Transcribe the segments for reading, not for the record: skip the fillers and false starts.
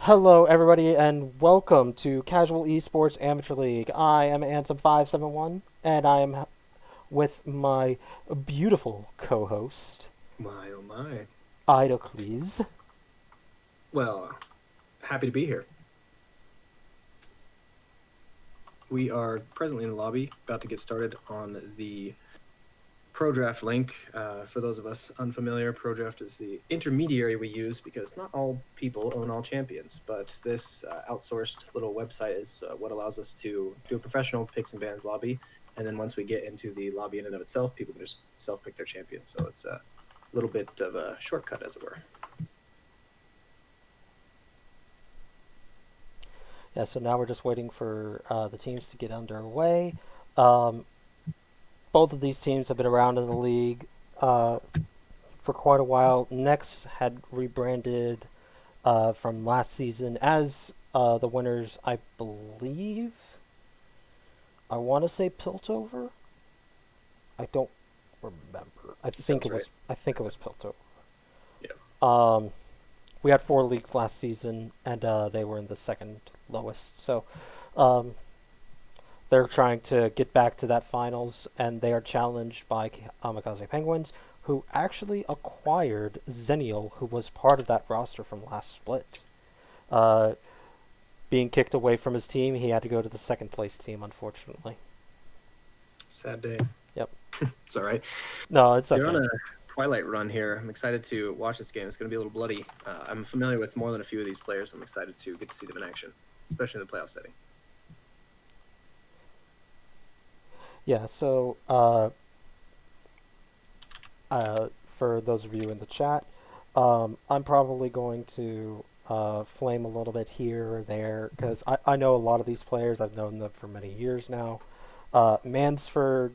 Hello, everybody, and welcome to Casual Esports Amateur League. I am Ansem571, and I am with my beautiful co-host, My oh my. Idocles. Well, happy to be here. We are presently in the lobby, about to get started on the Pro Draft link. For those of us unfamiliar, Pro Draft is the intermediary we use because not all people own all champions, but this outsourced little website is what allows us to do a professional picks and bans lobby. And then once we get into the lobby in and of itself, people can just self pick their champions. So it's a little bit of a shortcut, as it were. Yeah, so now we're just waiting for the teams to get underway. Um, both of these teams have been around in the league for quite a while. NEX had rebranded from last season as the winners, I believe. I want to say Piltover. I don't remember. I think it Right. was. I think it was Piltover. Yeah. We had 4 leagues last season, and they were in the second lowest. So, um, they're trying to get back to that finals, and they are challenged by Kamikaze Penguins, who actually acquired Zenial, who was part of that roster from last split. Uh, Being kicked away from his team, he had to go to the second place team, unfortunately. Sad day. Yep. It's all right. No, it's You're on okay. a Twilight run here. I'm excited to watch this game. It's going to be a little bloody. I'm familiar with more than a few of these players. I'm excited to get to see them in action, especially in the playoff setting. Yeah, so for those of you in the chat, I'm probably going to flame a little bit here or there because I know a lot of these players. I've known them for many years now. Mansford,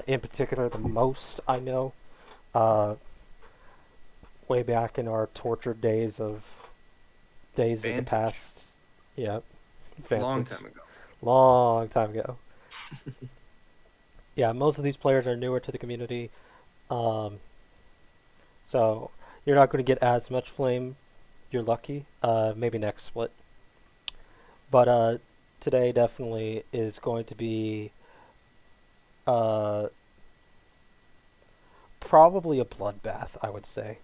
in particular, the most I know. Uh, Way back in our tortured days of the Vantage. past. Yeah, Long Vantage. time ago. Long time ago. Yeah, most of these players are newer to the community. Um, So you're not going to get as much flame. You're lucky. Maybe next split. But today definitely is going to be uh, probably a bloodbath, I would say.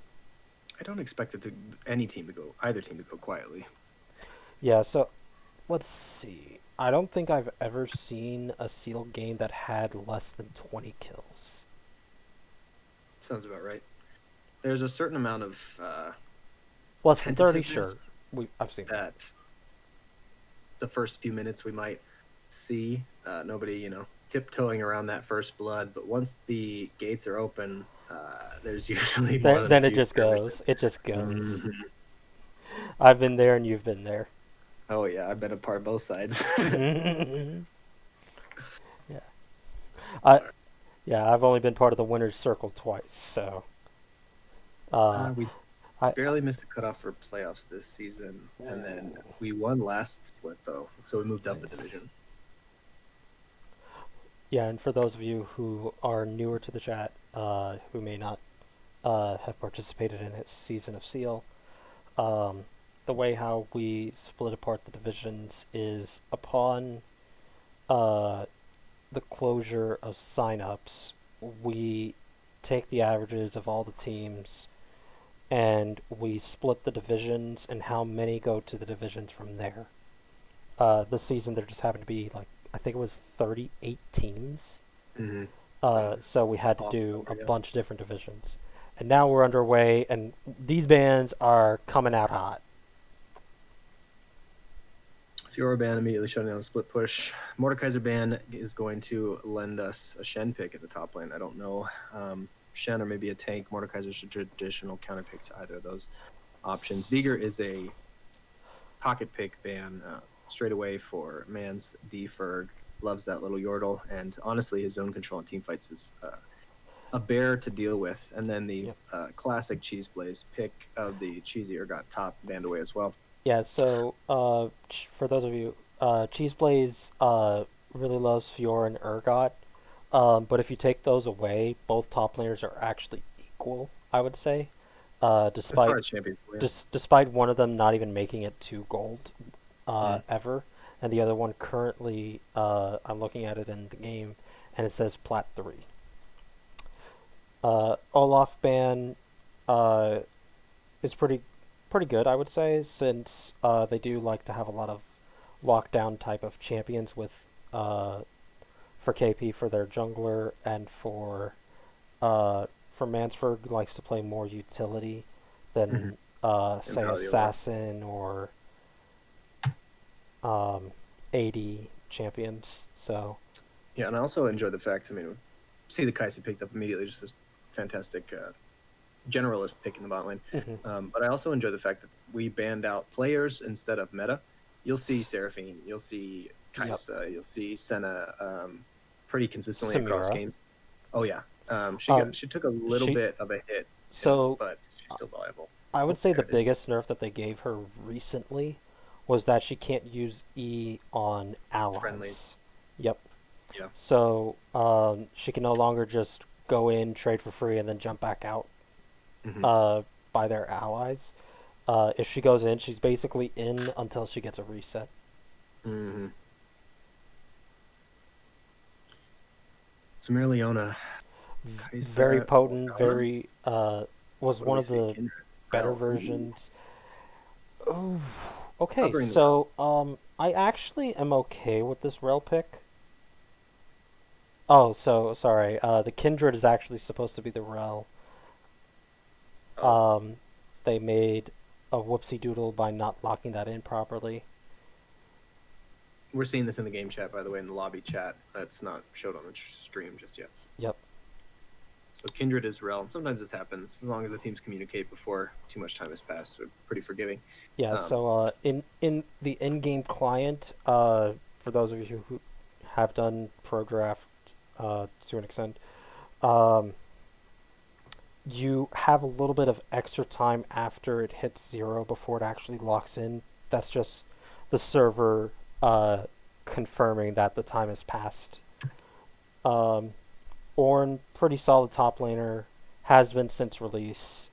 I don't expect either team to go quietly. Yeah, so let's see. I don't think I've ever seen a Seal game that had less than 20 kills. Sounds about right. There's a certain amount of Less than 30, sure. tentativeness I've seen that. that the first few minutes we might see nobody, tiptoeing around that first blood. But once the gates are open, there's usually more than a Then it few just skirmishes. goes. It just goes. Mhm. I've been there and you've been there. Oh yeah, I've been a part of both sides. Yeah. I Yeah, I've only been part of the winner's circle twice, so We I barely missed the cutoff for playoffs this season, and then we won last split though, so we moved up a nice. division. Yeah, and for those of you who are newer to the chat, who may not have participated in a season of Seal, um, the way how we split apart the divisions is upon uh, the closure of signups, we take the averages of all the teams and we split the divisions and how many go to the divisions from there. This season there just happened to be like I think it was 38 teams. Mm-hmm. So So we had to awesome do number, a yeah. bunch of different divisions. And now we're underway, and these bands are coming out hot. Fiora ban immediately shutting down the split push. Mordekaiser ban is going to lend us a Shen pick at the top lane. I don't know. Shen or maybe a tank. Mordekaiser's a traditional counter pick to either of those options. Vigor is a pocket pick ban straight away for Mans. D-Ferg loves that little Yordle, and honestly, his zone control in team fights is a bear to deal with. And then the Yep. classic Cheese Blaze pick of the Cheesy got top banned away as well. Yeah, so for those of you, Cheese Blaze really loves Fiora and Urgot. But if you take those away, both top laners are actually equal, I would say. As far despite as champions, yeah. despite one of them not even making it to gold Mm. ever, and the other one currently I'm looking at it in the game, and it says Plat 3. Olaf ban uh, is pretty good, I would say, since they do like to have a lot of lockdown type of champions with for KP for their jungler and for Mansford who likes to play more utility Mm-hmm. than And say probably the overall. assassin or um, AD champions. So Yeah, and I also enjoy the fact. I mean, see the Kaisa picked up immediately, just this fantastic generalist pick in the bot lane. mhm. But I also enjoy the fact that we banned out players instead of meta. You'll see Seraphine, you'll see Yep, Kaisa, you'll see Senna pretty consistently across Samira. games. Oh yeah, Um, she took a little she bit of a hit, so but she's still viable. I would Oh, say the Garen did. biggest nerf that they gave her recently was that she can't use E on Friendlies. allies. Yep. Yeah. So she can no longer just go in, trade for free, and then jump back out Hmm. uh, by their allies. If she goes in, she's basically in until she gets a reset. Hmm. Samira Leona, Very Kaisa, potent, Morgana. very was What do one we of see? the Kindred, better Rel. Ooh, versions. Ooh. Okay, covering the Rel. so I actually am okay with this rail pick. Oh, so sorry. The Kindred is actually supposed to be the rel. Oh, Um, they made a whoopsie doodle by not locking that in properly. we're seeing this in the game chat, by the way, in the lobby chat. That's not showed on the stream just yet. Yep. So Kindred is Rel. Sometimes this happens as long as the teams communicate before too much time has passed. We're pretty forgiving. Yeah. Um, So in the in-game client, for those of you who have done pro draft to an extent, um, you have a little bit of extra time after it hits 0 before it actually locks in. That's just the server uh, confirming that the time has passed. Um, Ornn, pretty solid top laner, has been since release.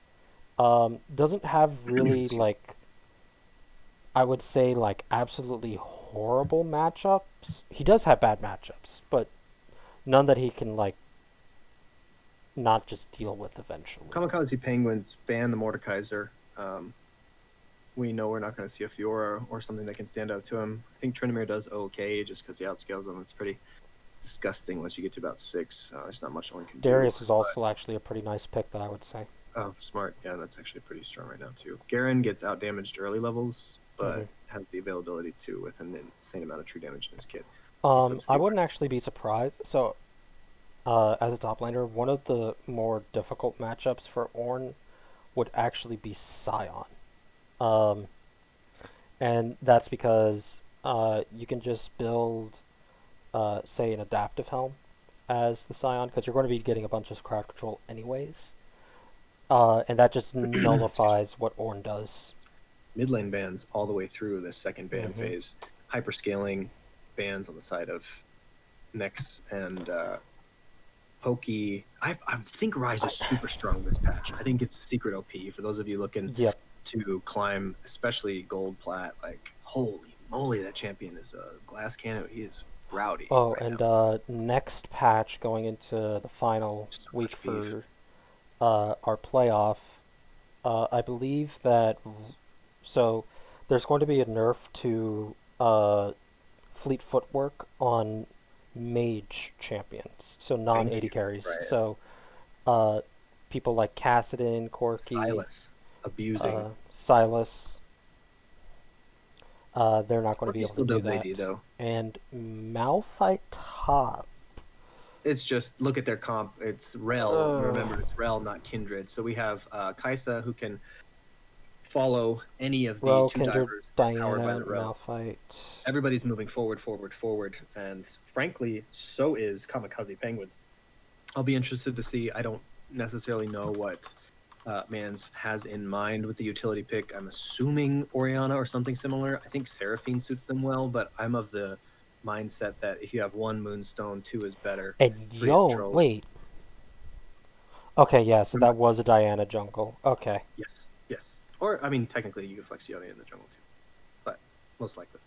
Doesn't have really excuse me. like I would say like absolutely horrible matchups. He does have bad matchups, but none that he can like not just deal with eventually. Kamikaze Penguins ban the Mordekaiser. We know we're not going to see a Fiora or something that can stand up to him. I think Tryndamere does okay just because he outscales them. It's pretty disgusting once you get to about 6. There's not much one can do. Darius is also But actually a pretty nice pick that I would say. oh, smart. Yeah, that's actually pretty strong right now too. Garen gets out damaged early levels, Hmm. but has the availability to with an insane amount of true damage in his kit. He clips I the wouldn't actually be surprised. So, as a top laner, one of the more difficult matchups for Ornn would actually be Scion. Um, and that's because you can just build, say, an adaptive helm as the Scion, because you're going to be getting a bunch of crowd control anyways. And that just Excuse me. nullifies what Ornn does. Mid lane bans all the way through the second ban Hmm. phase. Hyperscaling bans on the side of NEX and Pokey. I think Rise is super strong this patch. I think it's secret OP for those of you looking Yep. to climb, especially gold plat. Like, holy moly, that champion is a glass cannon. He is rowdy Oh, right now. and next patch going into the final So week much beef. for our playoff, I believe that so there's going to be a nerf to fleet footwork on mage champions, so Thank non-AD you. carries. Right. So uh, people like Cassidon, Corki, Silas abusing. Silas, they're not going to be Corky able to still do dubs AD that. though. And Malphite top. It's just look at their comp. It's Rel. Ugh. Remember, it's Rel, not Kindred. So we have Kaisa who can follow any of the Ro, two Kindred, divers powered by Diana, the Rel. Malphite. Everybody's moving forward, forward, forward, and frankly, so is Kamikaze Penguins. I'll be interested to see. I don't necessarily know what Mans has in mind with the utility pick. I'm assuming Oriana or something similar. I think Seraphine suits them well, but I'm of the mindset that if you have one Moonstone, two is better. And Three is yo, Troll. wait. Okay, yeah, so that was a Diana jungle. Okay. Yes, yes. Or I mean, technically, you could flex Yone in the jungle too, but most likely.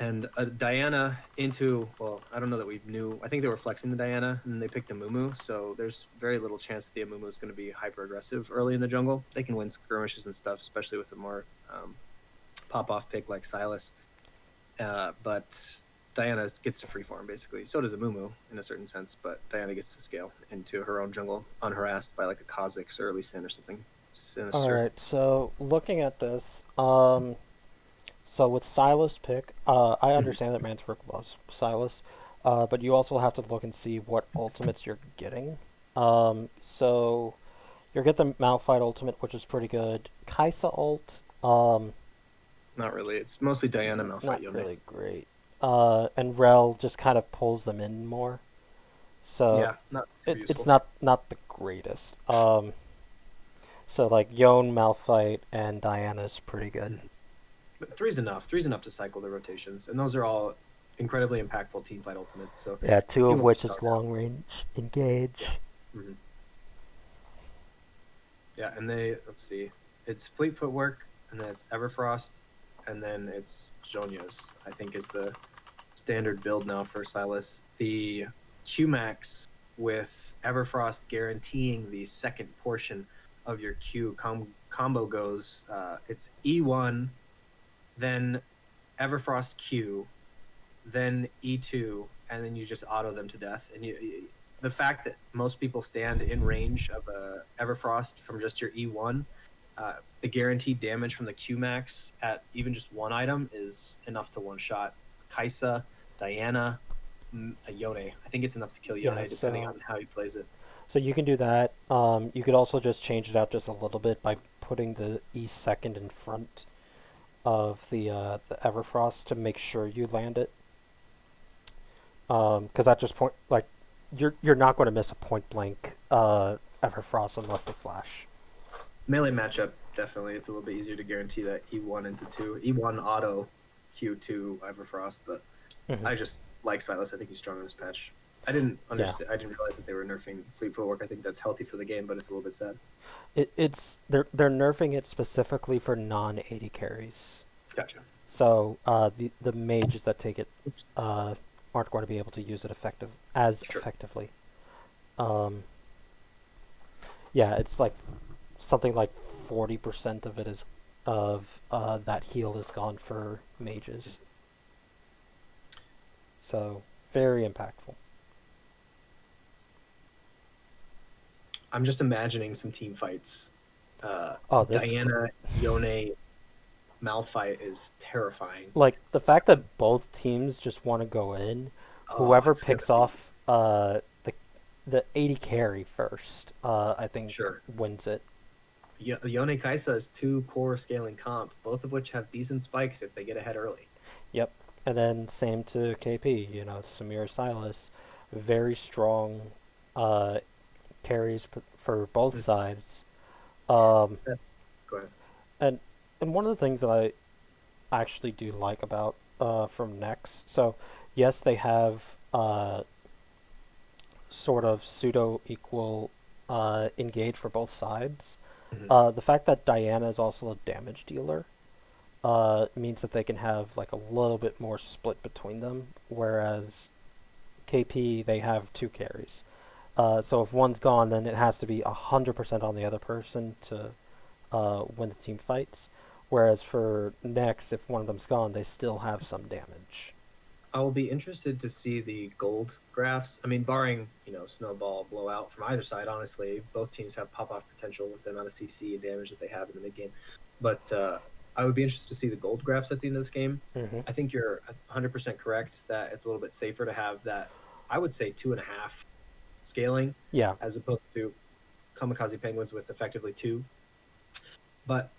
And Diana into, well, I don't know that we knew. I think they were flexing the Diana and they picked a Mumu. So there's very little chance that the Mumu is going to be hyper aggressive early in the jungle. They can win skirmishes and stuff, especially with a more pop off pick like Silas. But Diana gets to free farm basically. So does a Mumu in a certain sense, but Diana gets to scale into her own jungle unharassed by like a Kha'Zix or Lee Sin or something All sinister. right. So looking at this, so with Silas pick, I Mm-hmm. understand that Mansbrook loves Silas, but you also have to look and see what ultimates you're getting. So you get the Malphite ultimate, which is pretty good. Kaisa ult, Not really. It's mostly Diana not Malphite Yone. really great. And Rel just kind of pulls them in more. So Yeah, not super it's useful. not the greatest. So like Yone, Malphite, and Diana's pretty good. Mhm. But three's enough. Three's enough to cycle the rotations, and those are all incredibly impactful team fight ultimates. So Yeah, two you of want to which is start out. long range engage. Yeah. Hmm. Yeah, and they let's see, it's Fleet Footwork, and then it's Everfrost, and then it's Zhonya's. I think is the standard build now for Silas. The Qmax with Everfrost guaranteeing the second portion of your combo goes. It's E1, then Everfrost Q, then E2, and then you just auto them to death. And the fact that most people stand in range of a Everfrost from just your E1, the guaranteed damage from the Qmax at even just one item is enough to one shot Kaisa, Diana, Yone. I think it's enough to kill Yeah, Yone depending so on how he plays it. so you can do that. You could also just change it out just a little bit by putting the E second in front of the Everfrost to make sure you land it. Because that just point like you're not going to miss a point blank Everfrost unless they flash. Melee matchup, definitely. It's a little bit easier to guarantee that E1 into 2. E1 auto Q2 Everfrost, but Hmm. I just like Silas. I think he's strong in this patch. I didn't Yeah, understand. I didn't realize that they were nerfing Fleet Footwork. I think that's healthy for the game, but it's a little bit sad. it's they're nerfing it specifically for non 80 carries. Gotcha. So the mages that take it uh, aren't going to be able to use it Sure. effectively. Um, yeah, it's like something like 40% of it is of that heal is gone for mages. So very impactful. I'm just imagining some team fights. Oh, this Diana, Yone, Malphite is terrifying. like the fact that both teams just want to go in. Oh, Whoever it's gonna picks be off the 80 carry first, I think sure. wins it. Yone Kaisa is two core scaling comp, both of which have decent spikes if they get ahead early. Yep. And then same to KP. Samir Silas, very strong uh, carries for both Mm. sides. Um, Go ahead. and and one of the things that I actually do like about from NEX, so yes, they have sort of pseudo equal engage for both sides. Mhm. The fact that Diana is also a damage dealer means that they can have like a little bit more split between them, whereas KP they have two carries. So if one's gone, then it has to be 100% on the other person to when the team fights. Whereas for Nex, if one of them's gone, they still have some damage. I will be interested to see the gold graphs. I mean, barring snowball blowout from either side. Honestly, both teams have pop off potential with the amount of CC and damage that they have in the mid game. But I would be interested to see the gold graphs at the end of this game. Hmm. I think you're 100% correct that it's a little bit safer to have that. I would say 2.5 scaling Yeah. as opposed to Kamikaze Penguins with effectively 2. But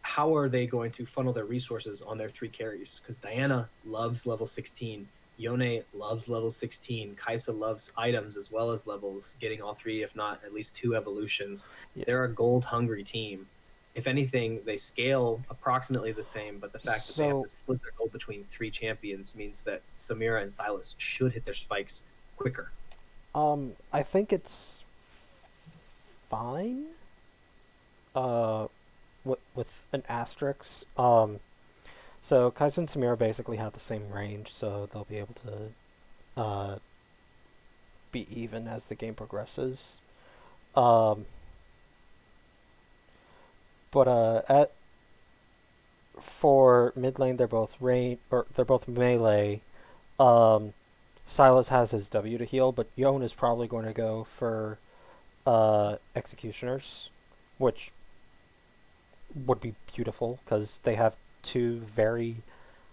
how are they going to funnel their resources on their 3 carries? Because Diana loves level 16. Yone loves level 16. Kaisa loves items as well as levels, getting all 3, if not at least 2 evolutions. Yeah. They're a gold hungry team. If anything, they scale approximately the same, but the fact that they have to So split their gold between 3 champions means that Samira and Silas should hit their spikes quicker. I think it's fine. Uh, with an asterisk. So Kai'Sa and Samira basically have the same range, so they'll be able to be even as the game progresses. Um, but at for mid lane, they're both they're both melee. Um, Silas has his W to heal, but Yone is probably going to go for executioners, which would be beautiful because they have two very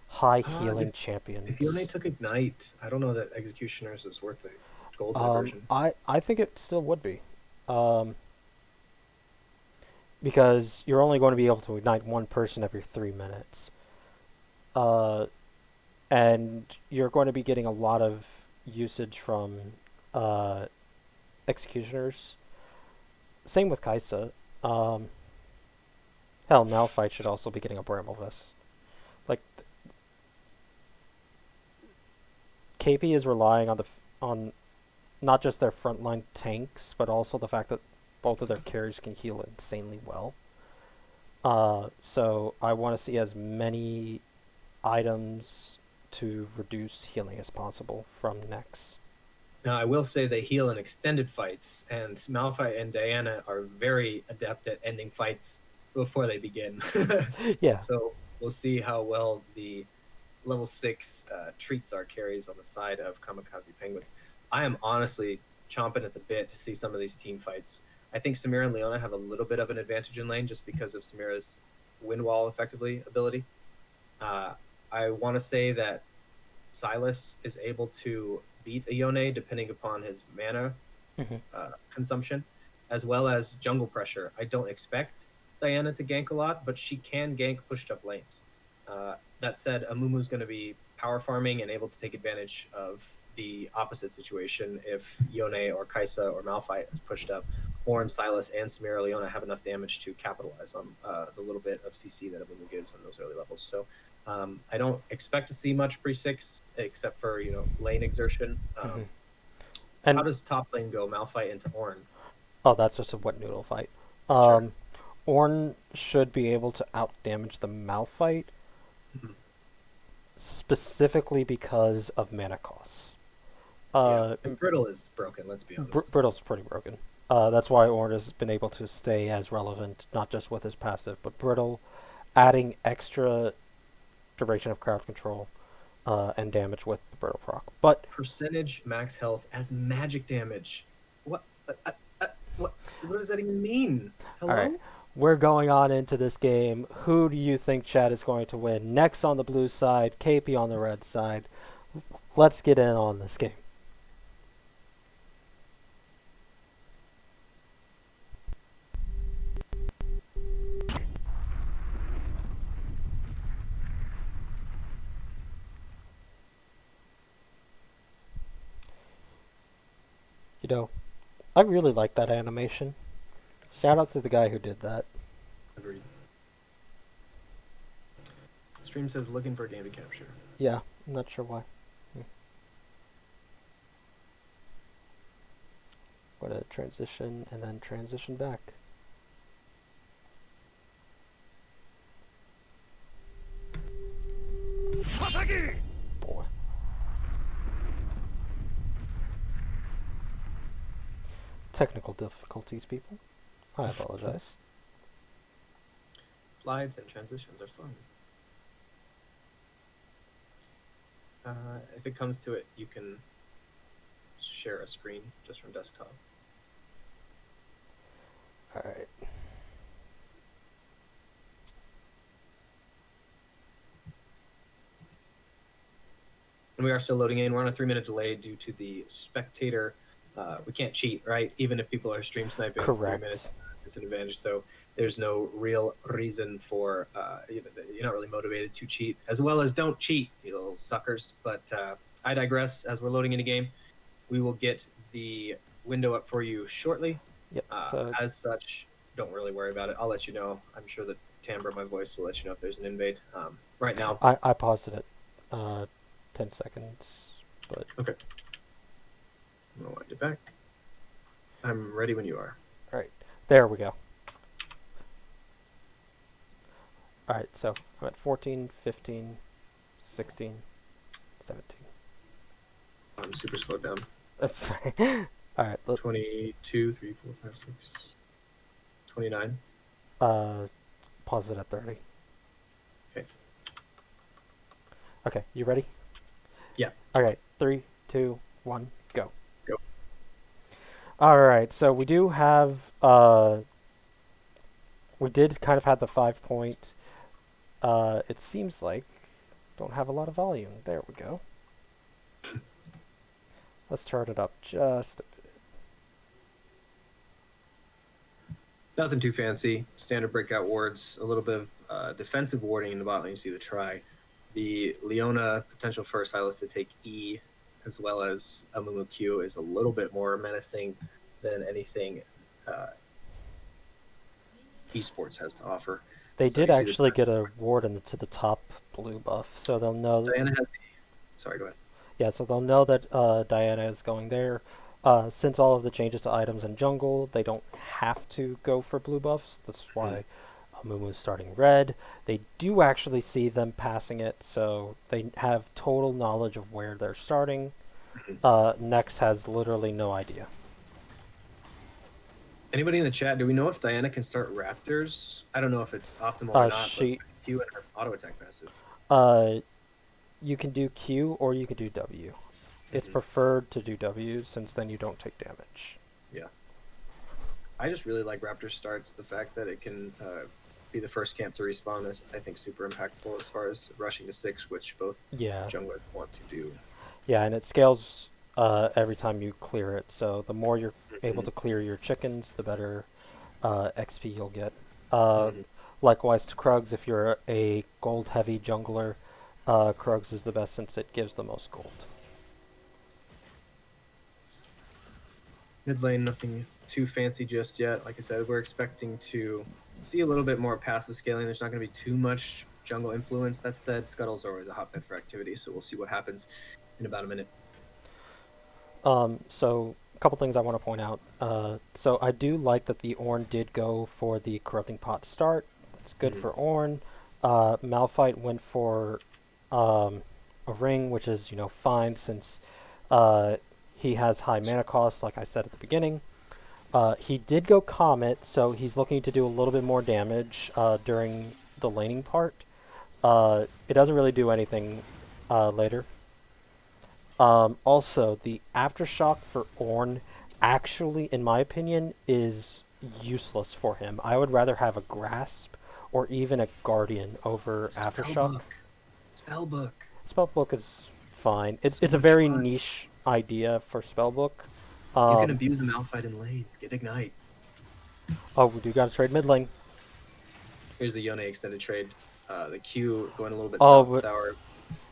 high healing If you only champions. took Ignite, I don't know that Executioners is worth the gold diversion. I think it still would be, um, because you're only going to be able to ignite one person every 3 minutes, uh, and you're going to be getting a lot of usage from uh, executioners. Same with Kaisa. Um, hell, Malphite should also be getting a Bramble Vest. Like KP is relying on on not just their frontline tanks, but also the fact that both of their carries can heal insanely well. So I want to see as many items to reduce healing as possible from NEX. Now, I will say they heal in extended fights, and Malphite and Diana are very adept at ending fights before they begin. Yeah. So we'll see how well the level 6 treats our carries on the side of Kamikaze Penguins. I am honestly chomping at the bit to see some of these team fights. I think Samira and Leona have a little bit of an advantage in lane just because of Samira's wind wall effectively ability. Uh, I want to say that Silas is able to beat a Yone depending upon his mana Hmm. consumption, as well as jungle pressure. I don't expect Diana to gank a lot, but she can gank pushed up lanes. That said, Amumu's going to be power farming and able to take advantage of the opposite situation if Yone or Kaisa or Malphite is pushed up. Ornn, Silas, and Samira Leona have enough damage to capitalize on the little bit of CC that Amumu gives on those early levels. So I don't expect to see much pre-6 except for lane exertion. Hmm. How And does top lane go? Malphite into Ornn. oh, that's just a wet noodle fight. Sure. Ornn should be able to out damage the Malphite Mhm. specifically because of mana costs. Yeah, Uh, and Brittle is broken. Let's be honest. Brittle's pretty broken. That's why Ornn has been able to stay as relevant, not just with his passive, but Brittle adding extra duration of crowd control and damage with the Brittle proc. But Percentage max health as magic damage. What? What? What does that even mean? all right, Hello? we're going on into this game. Who do you think Chad is going to win? Nex on the blue side, KP on the red side. Let's get in on this game. You know, I really like that animation. Shout out to the guy who did that. Agreed. Stream says looking for a game to capture. Yeah, I'm not sure why. What a transition and then transition back. Boy. Technical difficulties, people. I apologize. Slides and transitions are fun. If it comes to it, you can share a screen just from desktop. Alright. And we are still loading in. We're on a 3-minute delay due to the spectator. We can't cheat, right? Even if people are stream sniping, it's 3 minutes Correct. disadvantage. So there's no real reason for you're not really motivated to cheat, as well as don't cheat, you little suckers. But I digress. As we're loading in a game, we will get the window up for you shortly. Yep, so As such, don't really worry about it. I'll let you know. I'm sure the timbre of my voice will let you know if there's an invade. Right now, I paused it at 10 seconds, but okay. No, I did. Get back. I'm ready when you are. All right, there we go. All right, so I'm at 14, 15, 16, 17. I'm super slowed down. That's sorry. All right, 22, 3, 4, 5, 6, 29. Pause it at 30. Okay. Okay, you ready? Yeah. All right, 3, 2, 1, go. Go. All right, so we do have we did kind of have the 5-point. It seems like don't have a lot of volume. There we go. Let's turn it up just a bit. Nothing too fancy. Standard breakout wards. A little bit of defensive warding in the bot lane. You see the try. The Leona potential first Hylas to take E, as well as Amumu Q, is a little bit more menacing than anything Esports has to offer. They So did you see the actually get a defensive ward to the top blue buff, so they'll know. Diana has the. Sorry, go ahead. Yeah, so they'll know that Diana is going there. Since all of the changes to items in jungle, they don't have to go for blue buffs. That's why Amumu's starting red. They do actually see them passing it, so they have total knowledge of where they're starting. NEX has literally no idea. Anybody in the chat, do we know if Diana can start Raptors? I don't know if it's optimal or not, but with Q and her auto attack passive. You can do Q or you can do W. It's preferred to do W since then you don't take damage. Yeah. I just really like Raptor starts. The fact that it can be the first camp to respawn is, I think, super impactful as far as rushing to 6, which both junglers want to do. Yeah, and it scales every time you clear it. So the more you're able to clear your chickens, the better XP you'll get. Likewise to Krugs, if you're a gold-heavy jungler, Krugs is the best since it gives the most gold. Mid lane, nothing too fancy just yet. Like I said, we're expecting to see a little bit more passive scaling. There's not going to be too much jungle influence. That said, Scuttle's always a hotbed for activity, so we'll see what happens in about a minute. So a couple things I want to point out. So I do like that the Ornn did go for the Corrupting Pot start. That's good for Ornn. Malphite went for a ring, which is, fine since he has high mana costs, like I said at the beginning. He did go Comet, so he's looking to do a little bit more damage during the laning part. It doesn't really do anything later. Also, the Aftershock for Ornn actually, in my opinion, is useless for him. I would rather have a Grasp or even a Guardian over Aftershock. Spellbook. Spellbook is fine. It's a very niche idea for Spellbook. You can abuse a Malphite in lane. Get Ignite. Oh, we do got to trade mid lane. Here's the Yone extended trade. The Q going a little bit sour.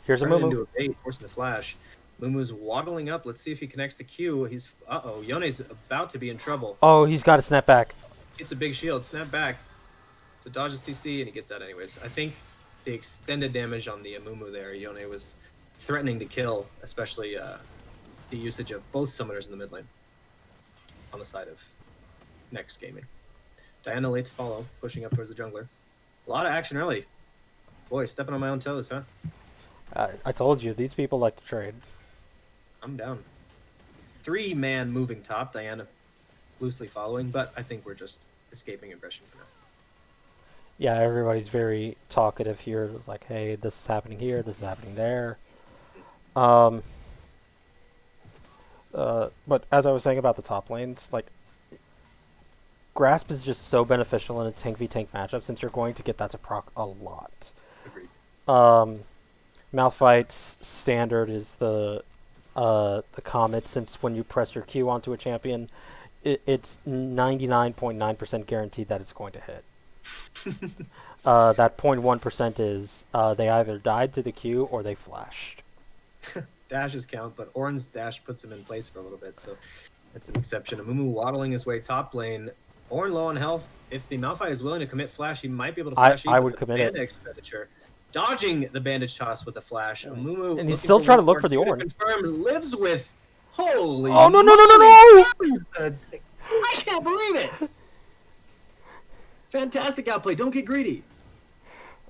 Here's a Mumu. Into a bait, forcing the flash. Mumu's waddling up. Let's see if he connects the Q. He's Yone's about to be in trouble. Oh, he's got to snap back. It's a big shield. Snap back to dodge the CC, and he gets that anyways. I think the extended damage on the Mumu there, Yone was threatening to kill, especially the usage of both summoners in the mid lane on the side of NEX Gaming. Diana late to follow, pushing up towards the jungler. A lot of action early. Boy, stepping on my own toes, huh? I told you, these people like to trade. I'm down. 3-man moving top, Diana loosely following, but I think we're just escaping aggression for now. Yeah, everybody's very talkative here. It's like, hey, this is happening here, this is happening there. But as I was saying about the top lanes, like, Grasp is just so beneficial in a tank v tank matchup since you're going to get that to proc a lot. Agreed. Malphite's standard is the Comet, since when you press your Q onto a champion, it's 99.9% guaranteed that it's going to hit. That 0.1% is they either died to the Q or they flashed. Dashes count, but Ornn's dash puts him in place for a little bit, so that's an exception. Amumu waddling his way top lane. Ornn low on health. If the Malphite is willing to commit flash, he might be able to flash. I would commit it. Expenditure. Dodging the bandage toss with the flash. Amumu, and he's still trying to look for the Ornn. Confirmed lives with Holy Oh, no, no, moly! no, no, I can't believe it! Fantastic outplay. Don't get greedy.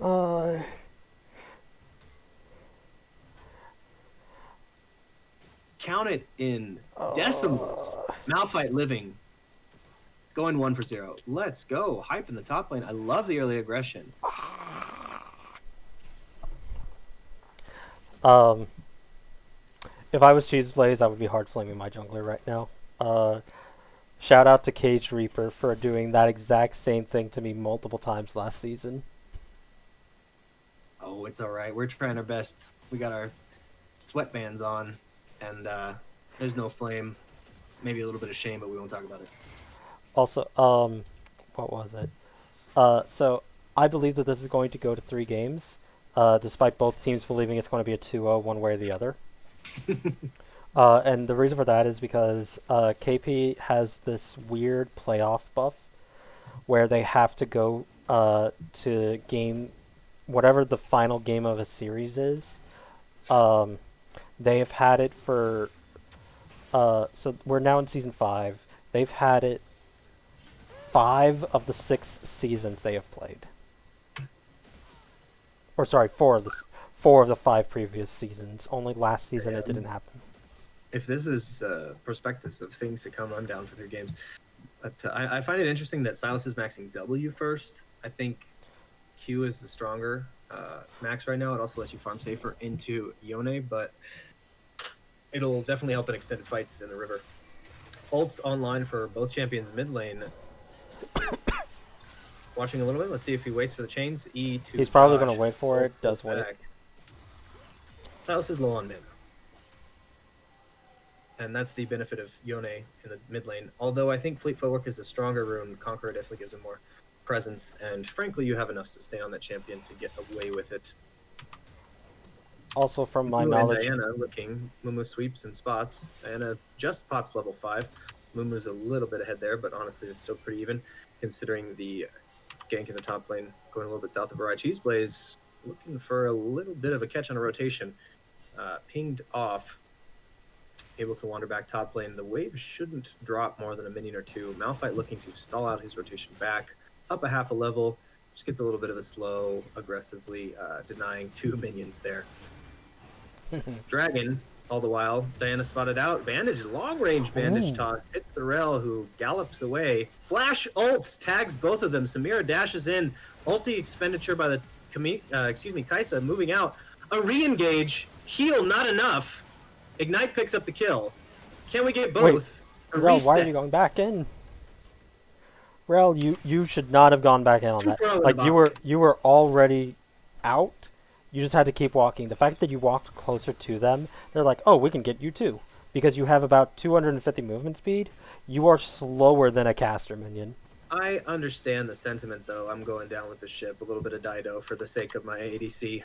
no! Count it in decimals. Malphite living. Going 1-for-0. Let's go. Hype in the top lane. I love the early aggression. If I was Cheese Blaze, I would be hard flaming my jungler right now. Shout out to Cage Reaper for doing that exact same thing to me multiple times last season. Oh, it's all right. We're trying our best. We got our sweatbands on, and there's no flame. Maybe a little bit of shame, but we won't talk about it. Also, what was it? So I believe that this is going to go to 3 games, despite both teams believing it's going to be a 2-0 one way or the other. And the reason for that is because KP has this weird playoff buff where they have to go to game whatever the final game of a series is. They have had it for so we're now in season 5. They've had it 5 of the 6 seasons they have played. Or sorry, 4 of the 5 previous seasons. Only last season it didn't happen. If this is prospectus of things to come, I'm down for 3 games. But I find it interesting that Silas is maxing W first. I think Q is the stronger max right now. It also lets you farm safer into Yone, but it'll definitely help in extended fights in the river. Ults online for both champions mid lane. Watching a little bit. Let's see if he waits for the chains. E2. He's probably going to wait for it. Does wait. Silas is low on mid. And that's the benefit of Yone in the mid lane. Although I think Fleet Footwork is a stronger rune, Conqueror definitely gives him more presence. And frankly, you have enough sustain on that champion to get away with it. Also, from my Mumu knowledge, and Diana looking. Mumu sweeps and spots. Diana just pops level 5. Mumu's a little bit ahead there, but honestly, it's still pretty even considering the gank in the top lane going a little bit south of Arai. Cheese Blaze looking for a little bit of a catch on a rotation. Pinged off. Able to wander back top lane. The wave shouldn't drop more than a minion or 2. Malphite looking to stall out his rotation back. Up a half a level. Just gets a little bit of a slow, aggressively denying 2 minions there. Dragon, all the while, Diana spotted out. Bandage, long range bandage toss. Hits the rail, who gallops away. Flash ults, tags both of them. Samira dashes in. Ulti expenditure by the Kaisa moving out. A re-engage. Heal, not enough. Ignite picks up the kill. Can we get both? Wait, Rel, why are you going back in? Rel, you should not have gone back in on that. Like you were already out. You just had to keep walking. The fact that you walked closer to them, they're like, oh, we can get you too. Because you have about 250 movement speed, you are slower than a caster minion. I understand the sentiment, though. I'm going down with the ship. A little bit of Dido for the sake of my ADC.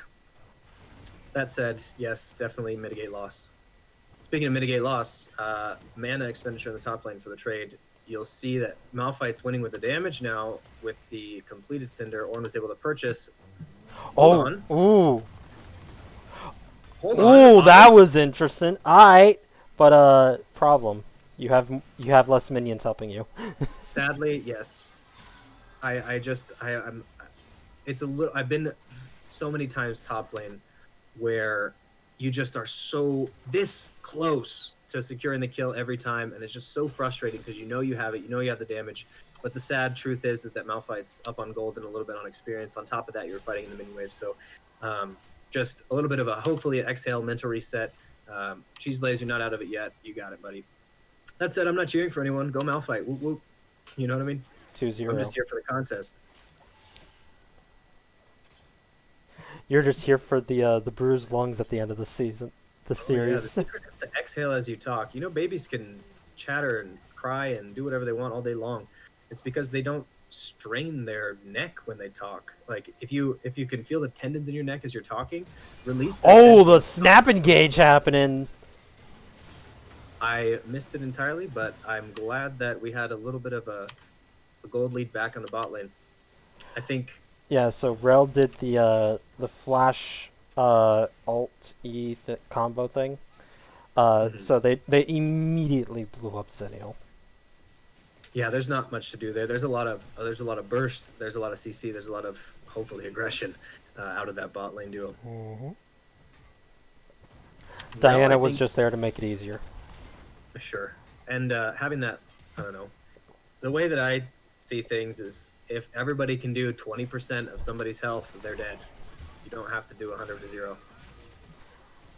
That said, yes, definitely mitigate loss. Speaking of mitigate loss, mana expenditure in the top lane for the trade. You'll see that Malphite's winning with the damage now with the completed Cinder. Ornn was able to purchase. Hold on. Ooh. Hold on. Ooh, that was interesting. Alright, but problem. You have less minions helping you. Sadly, yes. I'm. It's a little. I've been so many times top lane where you just are so this close to securing the kill every time, and it's just so frustrating because you know you have it, you know you have the damage. But the sad truth is that Malphite's up on gold and a little bit on experience. On top of that, you're fighting in the mini wave, so just a little bit of a hopefully an exhale, mental reset. Cheese Blaze, you're not out of it yet. You got it, buddy. That said, I'm not cheering for anyone. Go Malphite. Whoop, whoop. You know what I mean? 2-0. I'm just here for the contest. You're just here for the bruised lungs at the end of the season, the series. Yeah, the secret is to exhale as you talk. You know, babies can chatter and cry and do whatever they want all day long. It's because they don't strain their neck when they talk. Like if you can feel the tendons in your neck as you're talking, release that tension. The snap engage happening. I missed it entirely, but I'm glad that we had a little bit of a gold lead back on the bot lane. I think. Yeah, so Rel did the flash alt E combo thing. So they immediately blew up CasualEAL. Yeah, there's not much to do there. There's a lot of burst. There's a lot of CC. There's a lot of hopefully aggression out of that bot lane duo. Mm-hmm. Well, Diana was just there to make it easier. Sure, and having that, I don't know, the way that I see things is if everybody can do 20% of somebody's health, they're dead. You don't have to do 100 to 0.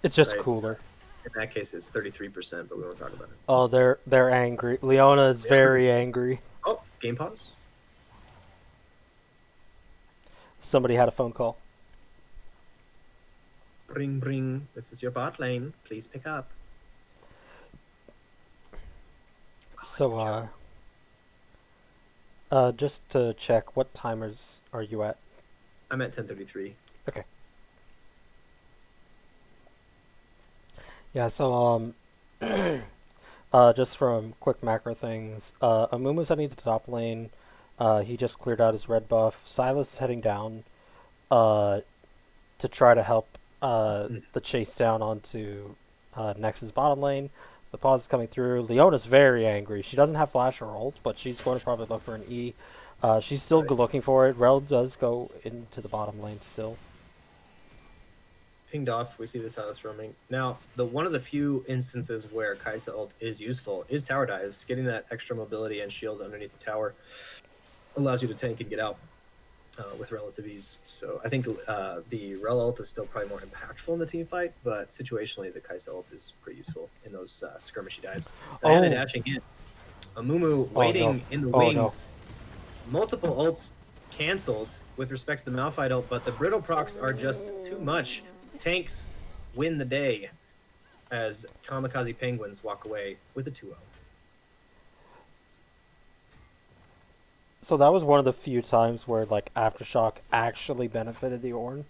It's just cooler. In that case, it's 33%, but we won't talk about it. Oh, they're angry. Leona is very angry. Oh, game pause. Somebody had a phone call. Bring, bring. This is your bot lane. Please pick up. So, just to check, what timers are you at? I'm at 10:33. Okay. Yeah, so, just from quick macro things, Amumu's heading to the top lane. He just cleared out his red buff. Silas is heading down, to try to help, the chase down onto, Nex's bottom lane. The pause is coming through. Leona's very angry. She doesn't have flash or ult, but she's going to probably look for an E. She's still looking for it. Rel does go into the bottom lane still. Pinged off. We see the Silas roaming. Now, one of the few instances where Kaisa ult is useful is tower dives. Getting that extra mobility and shield underneath the tower allows you to tank and get out with relative ease. So I think the Rel ult is still probably more impactful in the team fight, but situationally the Kaisa ult is pretty useful in those skirmishy dives. Diana dashing in. Amumu waiting in the wings. No. Multiple ults canceled with respect to the Malphite ult, but the brittle procs are just too much. Tanks win the day as Kamikaze Penguins walk away with a 2-0. So that was one of the few times where like Aftershock actually benefited the Ornn.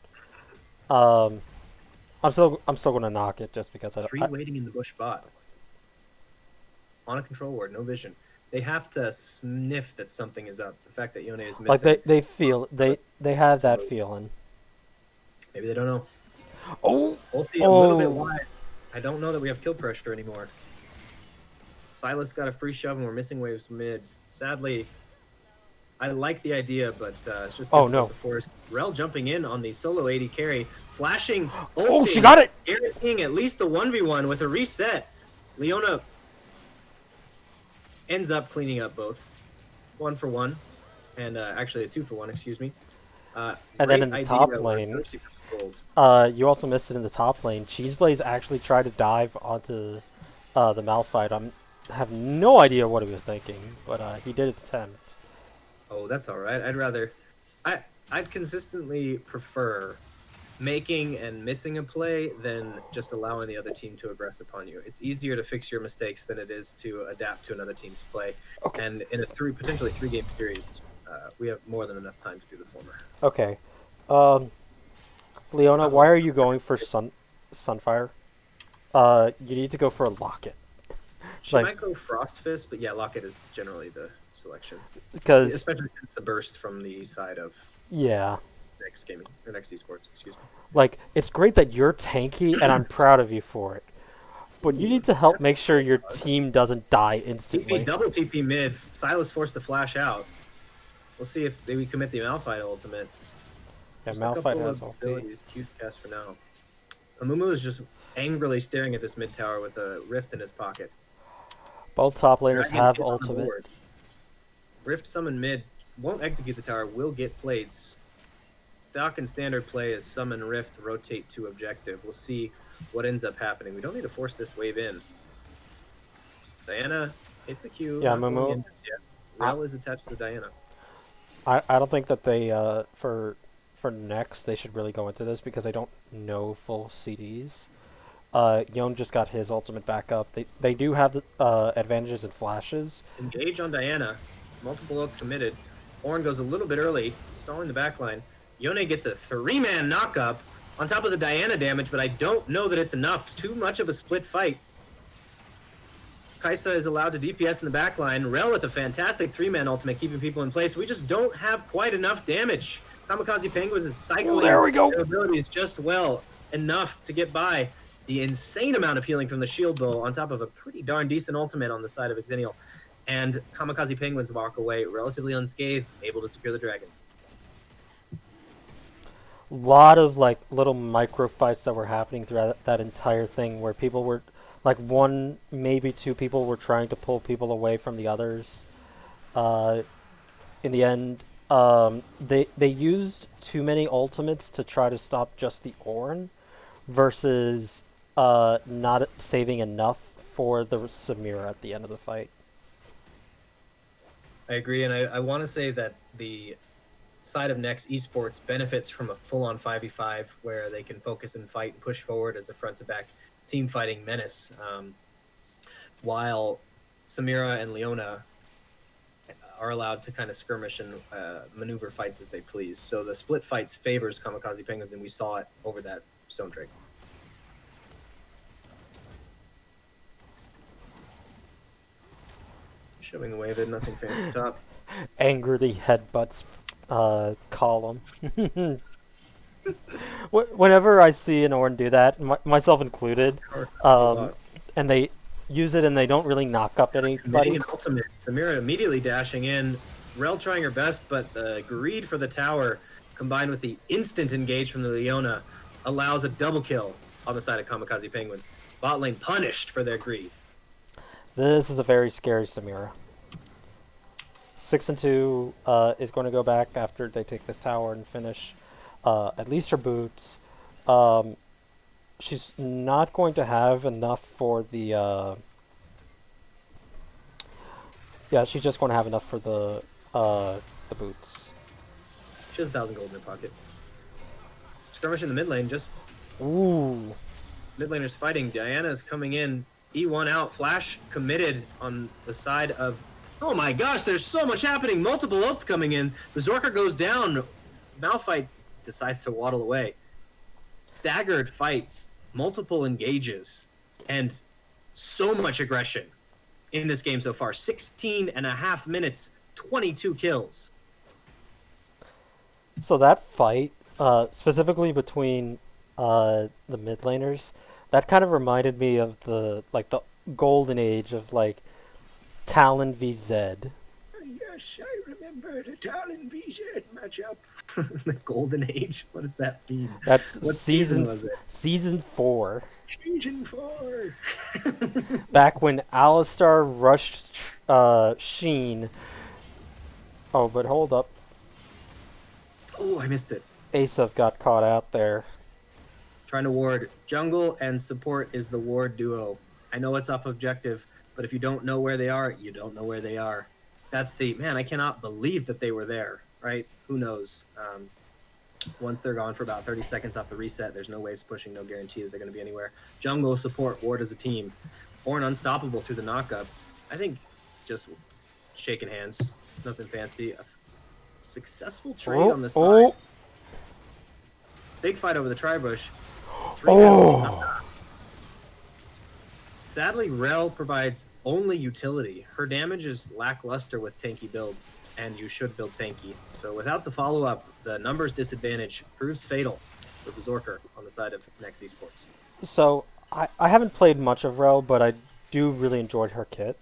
I'm still going to knock it just because Three waiting in the bush bot. On a control ward, no vision. They have to sniff that something is up. The fact that Yone is missing. Like they feel they have that feeling. Maybe they don't know. Oh, Ulti a little bit wide. I don't know that we have kill pressure anymore. Silas got a free shove and we're missing waves mid. Sadly, I like the idea, but it's just difficult to force. Rel jumping in on the solo 80 carry, flashing, ulting, oh, she got it! Guaranteeing at least the 1v1 with a reset. Leona ends up cleaning up both. 1 for 1, and actually a 2 for 1, excuse me. And then in the top lane, you also missed it in the top lane. Cheeseblaze actually tried to dive onto the Malphite. I have no idea what he was thinking, but he did attempt. Oh, that's all right. I'd consistently prefer making and missing a play than just allowing the other team to aggress upon you. It's easier to fix your mistakes than it is to adapt to another team's play. Okay. And in a potentially 3-game series, we have more than enough time to do the former. Okay. Leona, why are you going for Sunfire? You need to go for a Locket. She might go Frost Fist, but yeah, Locket is generally the selection. Because especially since the burst from the side of NEX Gaming or NEX Esports, excuse me. Like, it's great that you're tanky, and I'm proud of you for it. But you need to help make sure your team doesn't die instantly. TP, double TP mid. Silas forced to flash out. We'll see if we commit the Malphite ultimate. Yeah, Malphite has ulti. Cute cast for now. Amumu is just angrily staring at this mid tower with a rift in his pocket. Both top laners have ultimate. Rift summon mid, won't execute the tower, will get played. Stock and standard play is summon Rift, rotate to objective. We'll see what ends up happening. We don't need to force this wave in. Diana hits a Q. Yeah, Momo. Rel is attached to Diana. I don't think that they for NEX they should really go into this because they don't know full CDs. Yon just got his ultimate back up. They do have the advantages and flashes. Engage on Diana. Multiple ults committed. Ornn goes a little bit early, stalling the backline. Yone gets a 3-man knock-up on top of the Diana damage, but I don't know that it's enough. It's too much of a split fight. Kaisa is allowed to DPS in the backline. Rel with a fantastic 3-man ultimate, keeping people in place. We just don't have quite enough damage. Kamikaze Penguins is cycling. There we go. Their abilities just well enough to get by. the insane amount of healing from the shield bow on top of a pretty darn decent ultimate on the side of Xennial. And Kamikaze Penguins walk away relatively unscathed, able to secure the dragon. Lot of like little micro fights that were happening throughout that entire thing, where people were like one, maybe two people were trying to pull people away from the others. In the end, they used too many ultimates to try to stop just the Ornn, versus not saving enough for the Samira at the end of the fight. I agree, and I want to say that the side of NEX Esports benefits from a full-on 5v5 where they can focus and fight and push forward as a front-to-back team fighting menace, while Samira and Leona are allowed to kind of skirmish and maneuver fights as they please. So the split fights favors Kamikaze Penguins, and we saw it over that Stone Drake. Shoving away of it, nothing fancy top. Angrily headbutts column. Whenever I see an Ornn do that, myself included, and they use it and they don't really knock up anybody. An ultimate. Samira immediately dashing in. Rel trying her best, but the greed for the tower, combined with the instant engage from the Leona, allows a double kill on the side of Kamikaze Penguins. Bot lane punished for their greed. This is a very scary Samira. 6-2 is going to go back after they take this tower and finish at least her boots. She's not going to have enough for the... yeah, she's just going to have enough for the boots. She has 1,000 gold in her pocket. Skirmish in the mid lane, just... Ooh. Mid laners fighting. Diana's coming in. E1 out. Flash committed on the side of... Oh my gosh, there's so much happening. Multiple ults coming in. Berserker goes down. Malphite decides to waddle away. Staggered fights. Multiple engages. And so much aggression in this game so far. 16.5 minutes, 22 kills. So that fight, specifically between the mid laners, that kind of reminded me of the golden age of like Talon v Zed. Yes, I remember the Talon v Zed matchup. The golden age? What does that mean? That's what season was it? Season 4. Season 4. Back when Alistar rushed Sheen. Oh, but hold up. Oh, I missed it. Asaph got caught out there. Trying to ward. Jungle and support is the ward duo. I know it's off objective, but if you don't know where they are, you don't know where they are. That's the... Man, I cannot believe that they were there, right? Who knows? Once they're gone for about 30 seconds off the reset, there's no waves pushing, no guarantee that they're going to be anywhere. Jungle, support, ward as a team. Ornn unstoppable through the knockup. I think just shaking hands. Nothing fancy. A successful trade on the side. Big fight over the tri-bush. Sadly, Rel provides only utility. Her damage is lackluster with tanky builds, and you should build tanky. So without the follow-up, the numbers disadvantage proves fatal for Berserker on the side of NEX Esports. So, I haven't played much of Rel, but I do really enjoy her kit.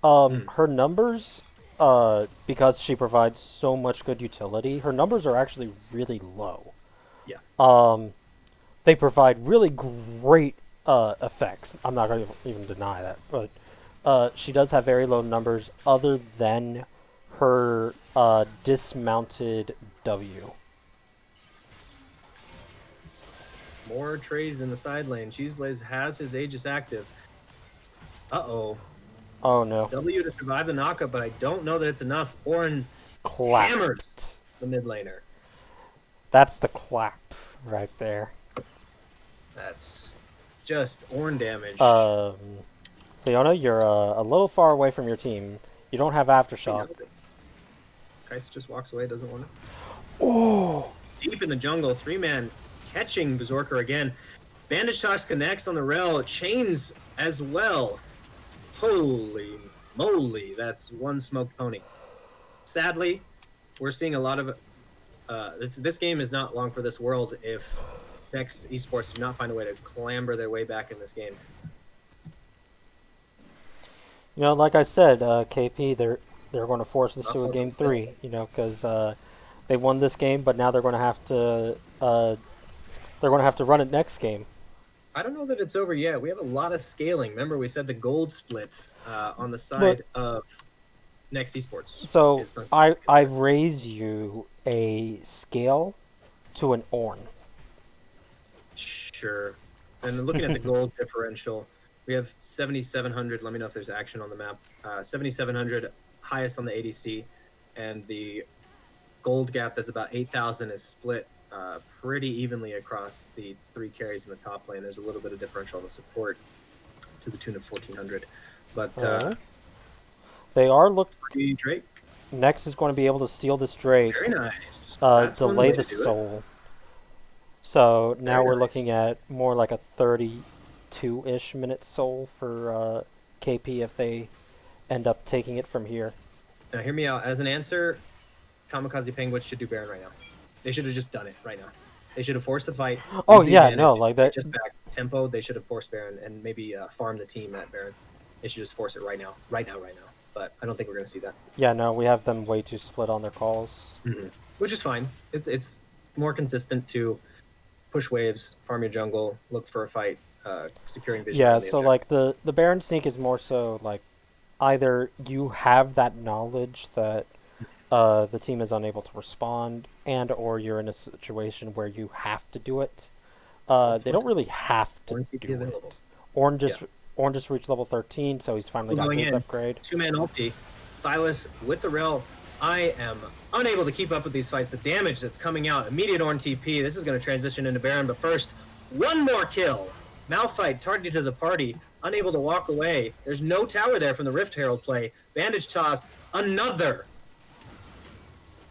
Her numbers, because she provides so much good utility, her numbers are actually really low. Yeah. They provide really great effects. I'm not going to even deny that, but she does have very low numbers other than her dismounted W. More trades in the side lane. Cheeseblaze has his Aegis active. Uh-oh. Oh, no. W to survive the knockup, but I don't know that it's enough. Ornn hammers the mid laner. That's the clap right there. That's just Ornn damage. Leona, you're a little far away from your team. You don't have Aftershock. Kai'Sa just walks away, doesn't want to. Oh! Deep in the jungle, 3-man catching Berserker again. Bandage Toss connects on the Rel. Chains as well. Holy moly, that's one smoked pony. Sadly, we're seeing a lot of... this game is not long for this world if NEX Esports do not find a way to clamber their way back in this game. You know, like I said, KP, they're going to force us to a Buffalo game Bill. 3. You know, because they won this game, but now they're going to have to run it next game. I don't know that it's over yet. We have a lot of scaling. Remember, we said the gold split on the But side of NEX Esports so is something to I've consider. raised you a scale to an Orn. Sure. And looking at the gold differential, we have 7,700. Let me know if there's action on the map. 7,700 highest on the ADC, and the gold gap that's about 8,000 is split pretty evenly across the 3 carries in the top lane. There's a little bit of differential on the support to the tune of 1,400. But Oh. They are Drake, Nex is going to be able to steal this Drake, very nice. That's one delay way the to do it. soul. So now Very we're nice. looking at more like a 32-ish minute soul for KP if they end up taking it from here. Now, hear me out. As an answer, Kamikaze Penguins should do Baron right now. They should have just done it right now. They should have forced the fight. Oh Use the yeah, advantage, no, like that. just back tempo. They should have forced Baron and maybe farm the team at Baron. They should just force it right now. But I don't think we're going to see that. Yeah, no, we have them way too split on their calls. Which is fine. It's more consistent to push waves, farm your jungle, look for a fight, securing vision. Yeah, on the so objective. like the Baron sneak is more so like either you have that knowledge that the team is unable to respond, and or you're in a situation where you have to do it. They don't really have to Orn TP do available. it. Orn just reached level 13, so he's finally got Going his in. upgrade. 2-man ulti. Silas with the rail. I am unable to keep up with these fights. The damage that's coming out. Immediate Orn TP. This is going to transition into Baron, but first, one more kill. Malphite targeted to the party. Unable to walk away. There's no tower there from the Rift Herald play. Bandage toss. Another.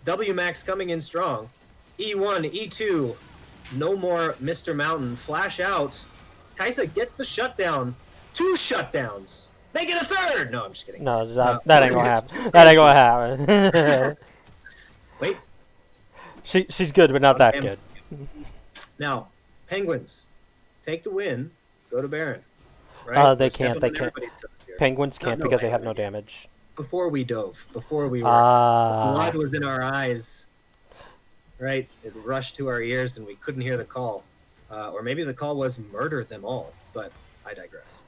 WMAX coming in strong. E1, E2. No more Mr. Mountain. Flash out. Kaisa gets the shutdown. 2 shutdowns. Make it a third. No, I'm just kidding. No, that ain't gonna happen. That ain't gonna happen. Wait. She's good, but not that good. Now, Penguins take the win. Go to Baron. Right? They can't. They can't. Penguins can't because they have no damage. Before we dove, before we were, blood was in our eyes. Right? It rushed to our ears and we couldn't hear the call. Or maybe the call was murder them all. But I digress.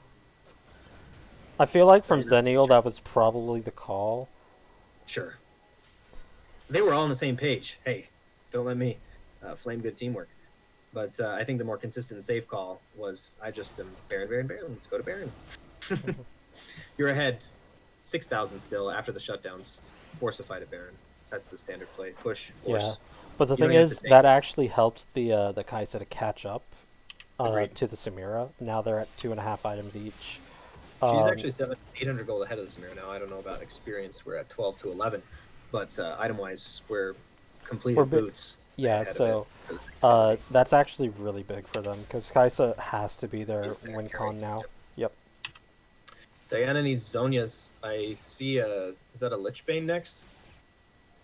I feel like from Xennial that was probably the call. Sure. They were all on the same page. Hey, don't let me flame good teamwork. But I think the more consistent safe call was I just am Baron. Let's go to Baron. You're ahead 6,000 still after the shutdowns. Force a fight at Baron. That's the standard play. Push, force. Yeah, but the You don't thing even have is to take that it. actually helped the Kaisa to catch up Agreed. to the Samira. Now they're at 2.5 items each. She's actually 800 gold ahead of the Samira now. I don't know about experience. We're at 12 to 11. But item-wise, we're completed boots. Yeah, so that's actually really big for them because Kaisa has to be their win con now. Yep. Diana needs Zonia's. I see is that a Lichbane next?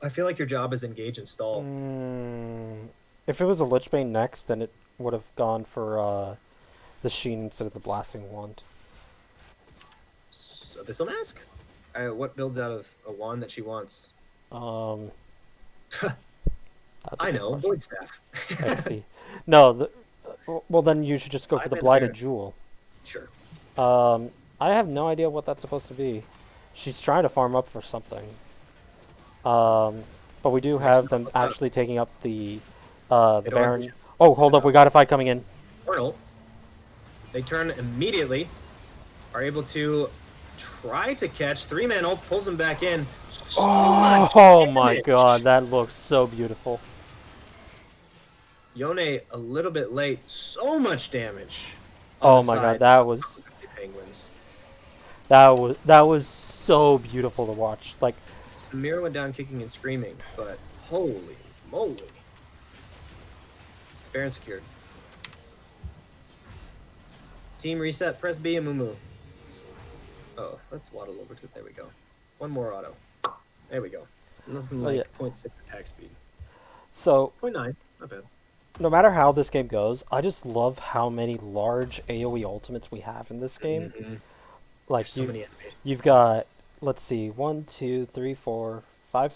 I feel like your job is engage and stall. If it was a Lichbane next, then it would have gone for the Sheen instead of the Blasting Wand. So Abyssal Mask? What builds out of a wand that she wants? I know, Void Staff. XD. No, well then you should just go for the Blighted Jewel. Sure. I have no idea what that's supposed to be. She's trying to farm up for something. But we do have them actually taking up the Baron. Oh, hold up, we got a fight coming in. Portal. They turn immediately. Are able to try to catch. 3-man ult pulls him back in. Oh my god, that looks so beautiful. Yone a little bit late. So much damage. Oh my god, that was Penguins. That was so beautiful to watch. Like Samira went down kicking and screaming, but holy moly. Baron secured. Team reset, press B and Mumu. Oh, let's waddle over to it. There we go. One more auto. There we go. Nothing like 0.6 attack speed. So 0.9, not bad. no matter how this game goes, I just love how many large AoE ultimates we have in this game. Hmm. Like There's so many animations. you've got, let's see, one, two, three, four, five,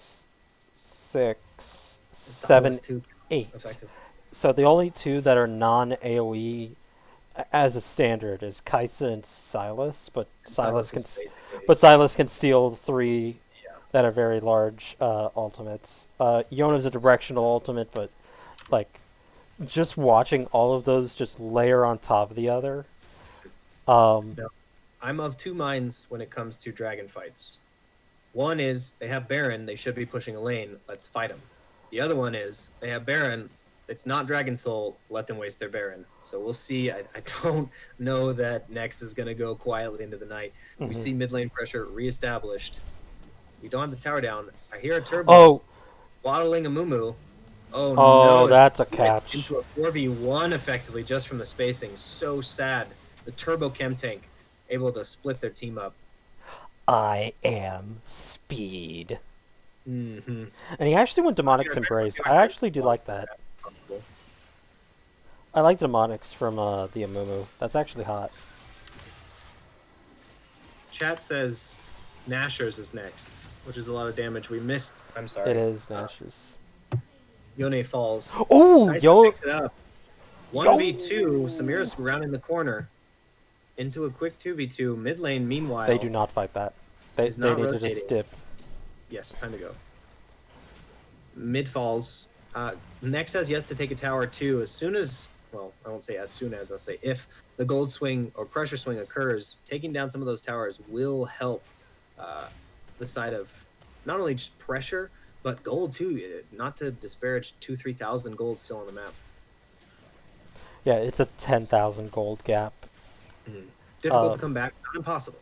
six, seven, Silas too, eight. effective. So the only two that are non AoE as a standard is Kaisa and Silas, but And Silas is basically Silas can steal three yeah. that are very large ultimates. Yona's a directional ultimate, but like just watching all of those just layer on top of the other. Um, No, I'm of two minds when it comes to dragon fights. One is they have Baron, they should be pushing a lane. Let's fight them. The other one is they have Baron. It's not Dragon Soul. Let them waste their Baron. So we'll see. I don't know that Nex is going to go quietly into the night. We mhm. see mid lane pressure reestablished. We don't have the tower down. I hear a turbo Oh, waddling a Mumu. Oh oh, no! It's that's a catch. into a 4v1 effectively just from the spacing. So sad. The turbo chem tank able to split their team up. I am speed. Mm-hmm. And he actually went Demonic's Embrace. I actually do like that. I like Demonics from the Amumu. That's actually hot. Chat says Nashers is next, which is a lot of damage. We missed. I'm sorry. It is Nash's. Yone falls. Oh, Tyson yo, picks it up. 1v2. Samira's rounding the corner into a quick 2v2. Mid lane, meanwhile, they do not fight that. They is not need to rotating. just dip. Yes, time to go. Mid falls. Nex has yet to take a tower too. As soon as, well, I won't say as soon as, I'll say if the gold swing or pressure swing occurs, taking down some of those towers will help the side of not only just pressure, but gold too. Not to disparage 3,000 gold still on the map. Yeah, it's a 10,000 gold gap. Difficult to come back, not impossible.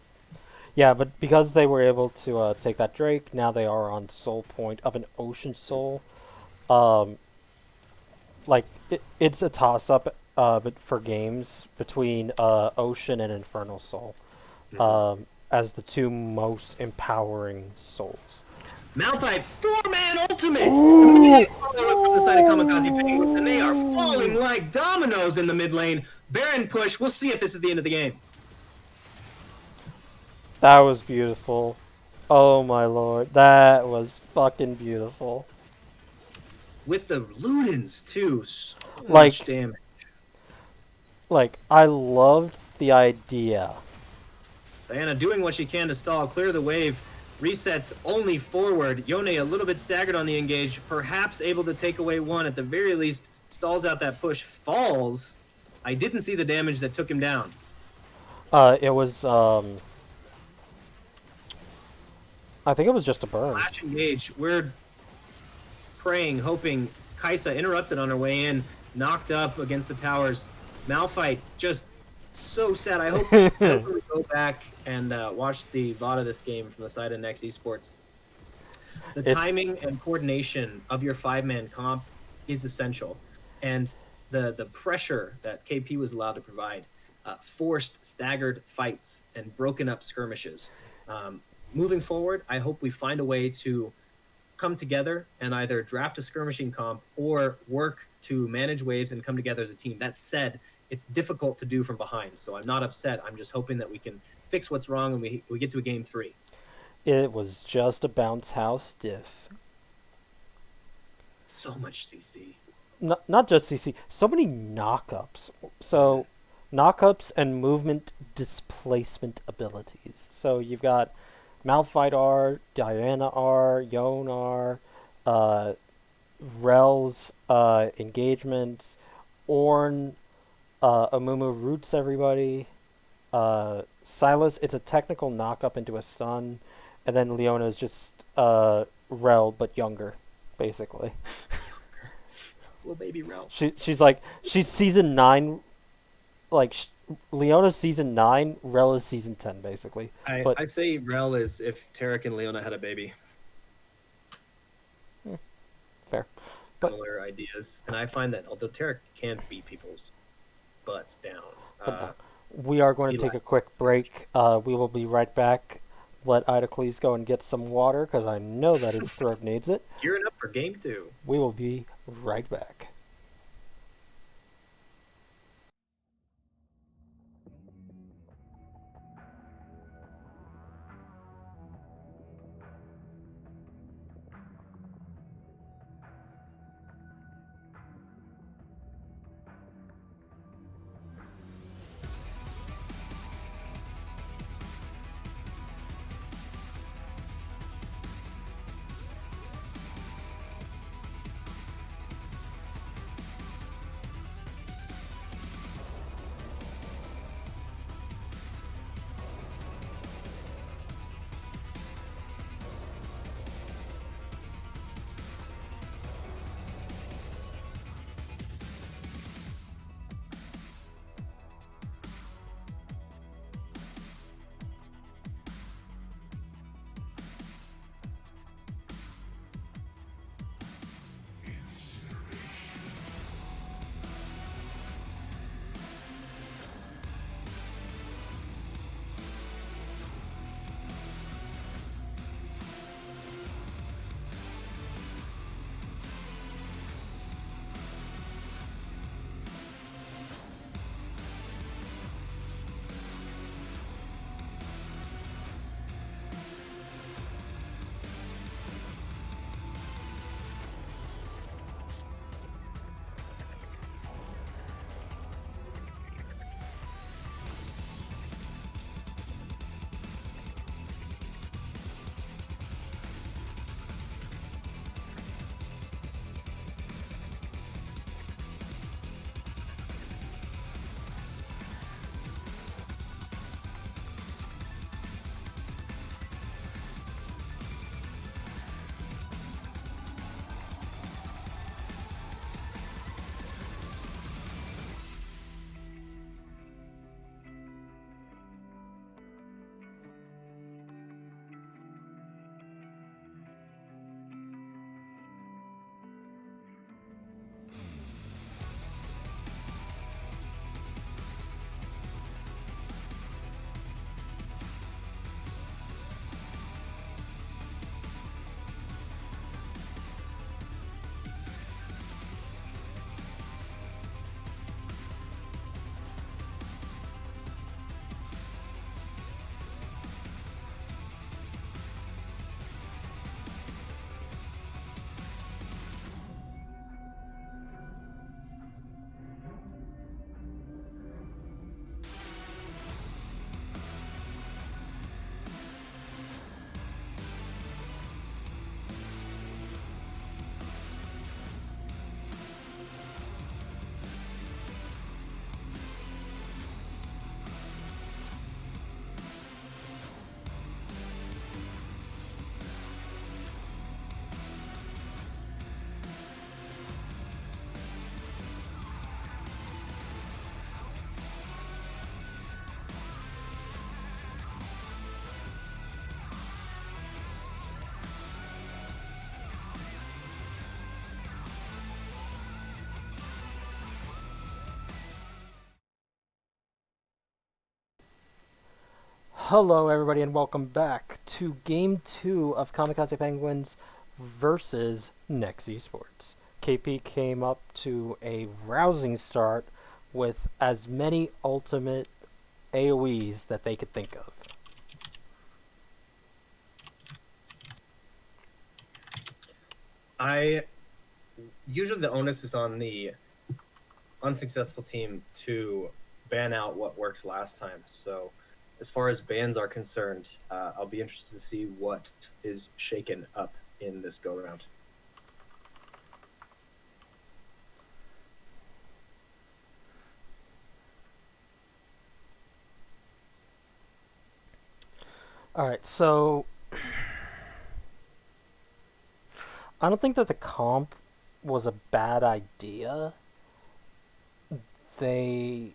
Yeah, but because they were able to take that Drake, now they are on soul point of an Ocean Soul. Like it's a toss up, but for games between Ocean and Infernal Soul, as the two most empowering souls. Malphite 4-man ultimate! From the side of Kamikaze Penguins, and they are falling like dominoes in the mid lane. Baron push. We'll see if this is the end of the game. That was beautiful. Oh my lord, that was fucking beautiful. With the Ludens too, so Like- much damage. Like, I loved the idea. Diana doing what she can to stall, clear the wave, resets only forward. Yone a little bit staggered on the engage, perhaps able to take away one. At the very least, stalls out that push, falls. I didn't see the damage that took him down. It was, I think it was just a burn. Flash engage. We're praying, hoping. Kaisa interrupted on her way in, knocked up against the towers. Malphite just so sad. I hope we go back and watch the VOD of this game from the side of NEX Esports. The timing and coordination of your 5-man comp is essential, and the pressure that KP was allowed to provide forced staggered fights and broken up skirmishes. Moving forward, I hope we find a way to come together and either draft a skirmishing comp or work to manage waves and come together as a team. That said, it's difficult to do from behind, so I'm not upset. I'm just hoping that we can fix what's wrong and we get to a game 3. It was just a bounce house diff. So much CC. Not just CC, so many knockups. So, knockups and movement displacement abilities. So you've got Malphite R, Diana R, Yone R, Rel's engagements, Ornn, Amumu roots everybody. Silas, it's a technical knock-up into a stun, and then Leona's just Rel, but younger, basically. Little baby Rel. She's season 9, like, Leona's season 9, Rel is season 10, basically. I say Rel is if Tarek and Leona had a baby. Fair. Similar ideas. And I find that although Tarek can beat people's butts down. We are going to take a quick break. We will be right back. Let Idocles go and get some water, because I know that his throat needs it. Gearing up for game 2. We will be right back. Hello, everybody, and welcome back to Game 2 of Kamikaze Penguins versus NEX Esports. KP came up to a rousing start with as many ultimate AoEs that they could think of. Usually the onus is on the unsuccessful team to ban out what worked last time. So as far as bans are concerned, I'll be interested to see what is shaken up in this go round. Alright, so I don't think that the comp was a bad idea. They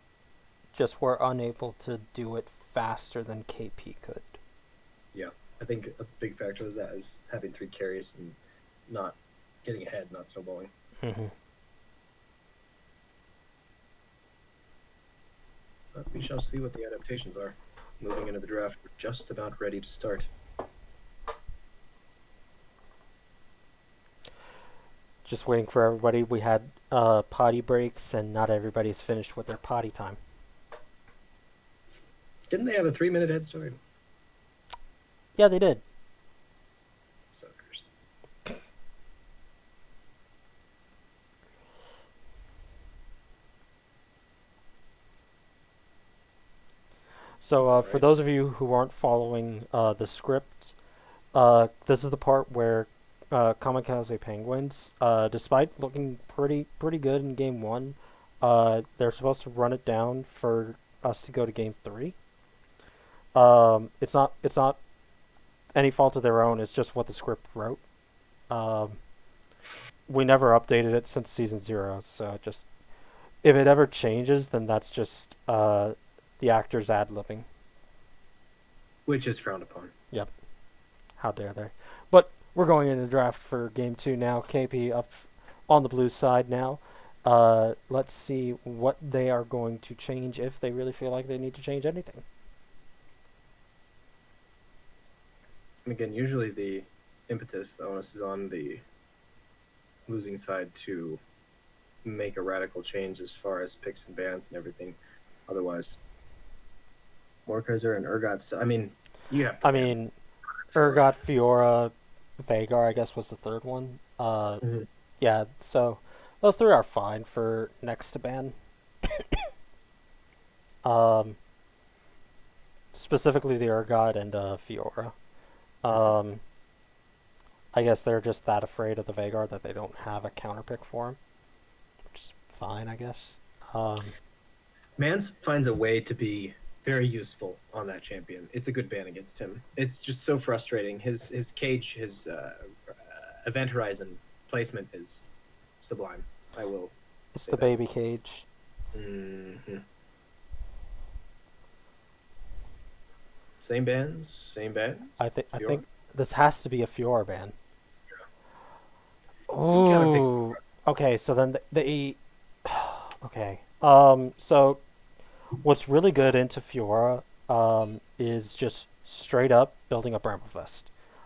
just were unable to do it faster than KP could. Yeah, I think a big factor is that is having 3 carries and not getting ahead, not snowballing. Mm-hmm. But we shall see what the adaptations are. Moving into the draft, we're just about ready to start. Just waiting for everybody. We had potty breaks, and not everybody's finished with their potty time. Didn't they have a 3-minute head start? Yeah, they did. Suckers. So for those of you who aren't following the script, this is the part where Kamikaze Penguins, despite looking pretty good in Game 1, they're supposed to run it down for us to go to Game 3. It's not any fault of their own. It's just what the script wrote. We never updated it since Season 0, so just if it ever changes, then that's just the actors ad-libbing. Which is frowned upon. Yep. How dare they? But we're going into the draft for Game 2 now. KP up on the blue side now. Let's see what they are going to change, if they really feel like they need to change anything. And again, usually the impetus, the onus is on the losing side to make a radical change as far as picks and bans and everything. Otherwise, Mordekaiser and Urgot still. I mean, you have to. I mean, Urgot, Fiora, Vagar, I guess, was the third one. Yeah, so those 3 are fine for next to ban. Specifically the Urgot and Fiora. I guess they're just that afraid of the Vagar that they don't have a counter pick for him, which is fine, I guess. Mans finds a way to be very useful on that champion. It's a good ban against him. It's just so frustrating. His cage, his event horizon placement is sublime. I will. It's the baby cage. Mm-hmm. Same bands. I think this has to be a Fiora ban. Oh, okay. So then they okay. So what's really good into Fiora is just straight up building a Bramblefest.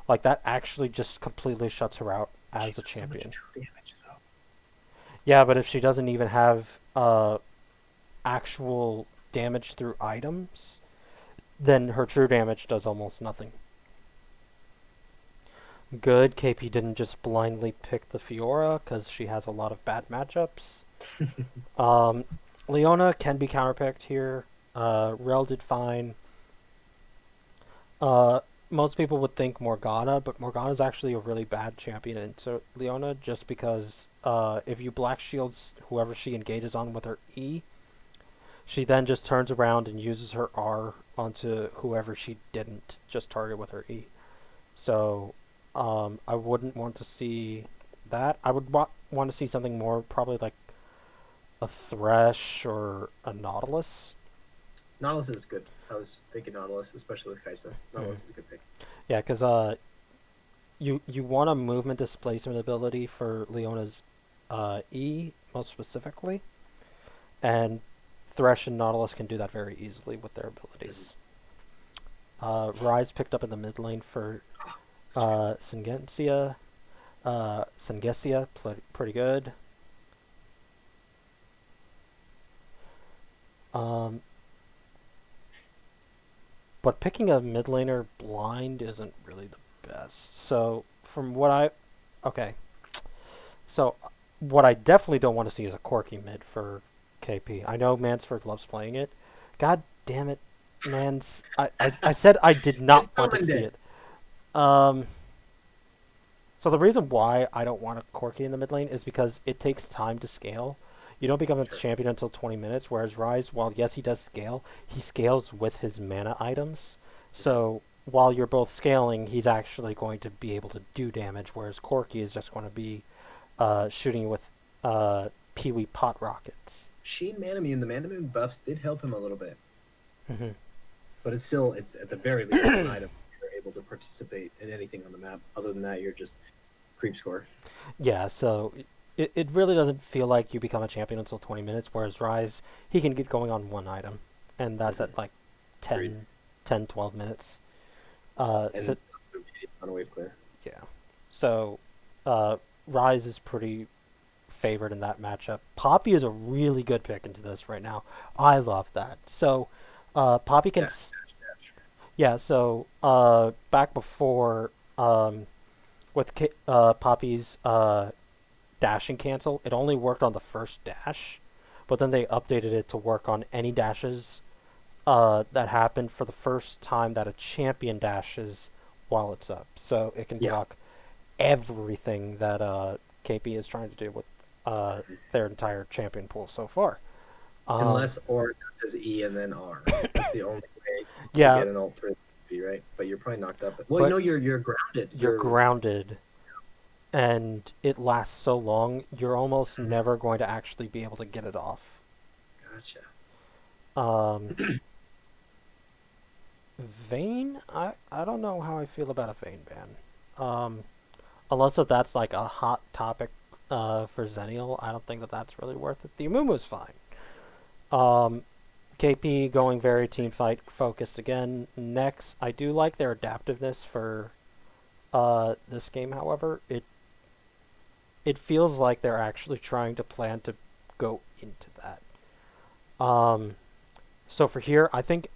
Like, that actually just completely shuts her out as a champion. So much true damage, though. Yeah, but if she doesn't even have actual damage through items, then her true damage does almost nothing. Good, KP didn't just blindly pick the Fiora because she has a lot of bad matchups. Leona can be counterpicked here. Rel did fine. Most people would think Morgana, but Morgana's actually a really bad champion into Leona, just because if you black shields whoever she engages on with her E, she then just turns around and uses her R onto whoever she didn't just target with her E. So I wouldn't want to see that. I would want to see something more, probably like a Thresh or a Nautilus. Nautilus is good. I was thinking Nautilus, especially with Kaisa. Nautilus is a good pick. Yeah, because you want a movement displacement ability for Leona's E, most specifically. And Thresh and Nautilus can do that very easily with their abilities. Rise picked up in the mid lane for Sengencia. Pretty good. Um, but picking a mid laner blind isn't really the best. So from what I, okay, so what I definitely don't want to see is a Corki mid for KP. I know Mansford loves playing it. God damn it, Mans! I said I did You not want to summoned see it. it. Um, so the reason why I don't want a Corki in the mid lane is because it takes time to scale. You don't become a Sure. champion until 20 minutes, whereas Rise, while yes he does scale, he scales with his mana items. So while you're both scaling, he's actually going to be able to do damage, whereas Corki is just going to be shooting with Pee-wee pot rockets. Sheen Manamy and the Manamy buffs did help him a little bit, Hmm. but it's at the very least one item. You're able to participate in anything on the map. Other than that, you're just creep score. Yeah, so it really doesn't feel like you become a champion until 20 minutes, whereas Rise, he can get going on one item, and that's Mm-hmm. at like Agreed. 12 minutes. And So, it's on a wave clear. yeah. So, uh, Rise is pretty favored in that matchup. Poppy is a really good pick into this right now. I love that. So, Poppy can. Dash, dash, dash. Yeah, so back before with Poppy's dash and cancel, it only worked on the first dash, but then they updated it to work on any dashes that happen for the first time that a champion dashes while it's up. So it can Yeah. block everything that KP is trying to do with their entire champion pool so far. Unless or says E and then R. That's the only way to Yeah, get an ult through the right? But you're probably knocked up. Well, but you're grounded. you're grounded and it lasts so long, you're almost Mhm. never going to actually be able to get it off. Gotcha. Um, Vayne, I don't know how I feel about a Vayne ban. Unless if that's like a hot topic for Xennial, I don't think that that's really worth it. The Amumu's fine. Um, KP going very team fight focused again. NEX, I do like their adaptiveness for this game. However, it feels like they're actually trying to plan to go into that. So for here, I think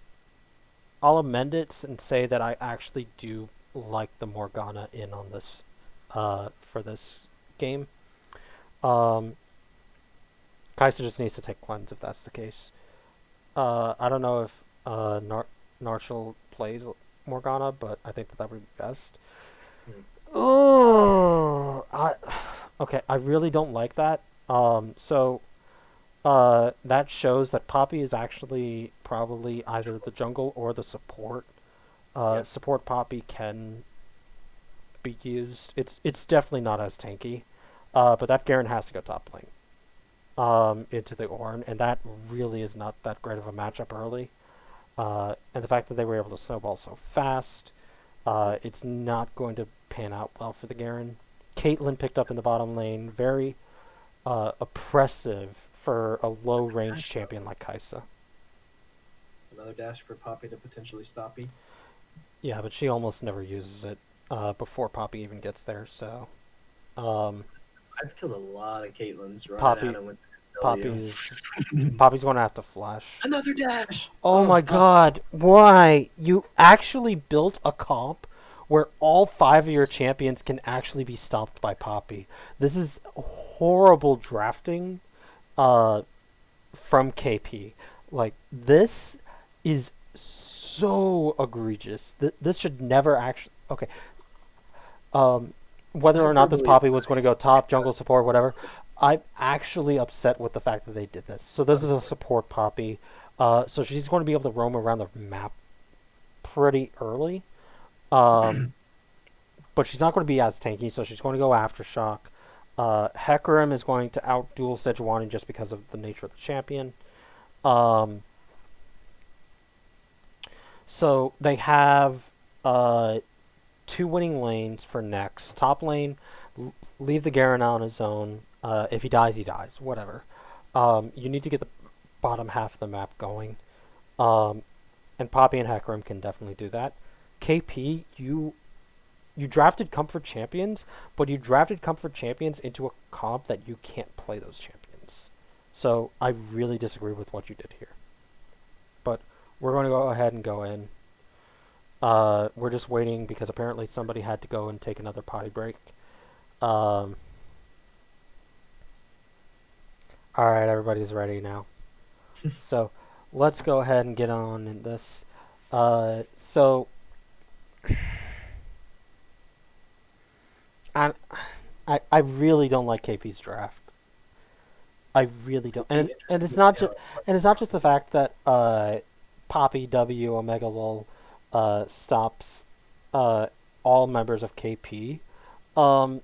I'll amend it and say that I actually do like the Morgana in on this for this game. Um, Kaiser just needs to take cleanse if that's the case. I don't know if Narshal plays Morgana, but I think that that would be best. Mm. Oh, okay. I really don't like that. So that shows that Poppy is actually probably either the jungle or the support. Yeah. Support Poppy can be used. It's definitely not as tanky, but that Garen has to go top lane into the Ornn, and that really is not that great of a matchup early. And the fact that they were able to snowball so fast, it's not going to pan out well for the Garen. Caitlyn picked up in the bottom lane, very oppressive for a low range champion like Kaisa. Another dash for Poppy to potentially stop me. Yeah, but she almost never uses it before Poppy even gets there. So um, I've killed a lot of Caitlyn's running Poppy, at him with W. Poppy's going to have to flash. Another dash. Oh my God! Why you actually built a comp where all 5 of your champions can actually be stopped by Poppy? This is horrible drafting uh, from KP. Like this is so egregious. This should never actually. Okay. Whether or not this Poppy was going to go top, jungle support, whatever, I'm actually upset with the fact that they did this. So this is a support Poppy. So she's going to be able to roam around the map pretty early. But she's not going to be as tanky, so she's going to go Aftershock. Hecarim is going to outduel Sejuani just because of the nature of the champion. So they have 2 winning lanes for NEX. Top lane, leave the Garen on his own. If he dies, he dies. Whatever. You need to get the bottom half of the map going. And and Poppy and Hecarim can definitely do that. KP, you drafted comfort champions, but you drafted comfort champions into a comp that you can't play those champions. So I really disagree with what you did here. But we're going to go ahead and go in. We're just waiting because apparently somebody had to go and take another potty break. Alright, everybody's ready now. So let's go ahead and get on in this. So I, I really don't like KP's draft. I really don't, and it's not just the fact that Poppy W Omega Lol stops all members of KP. Um,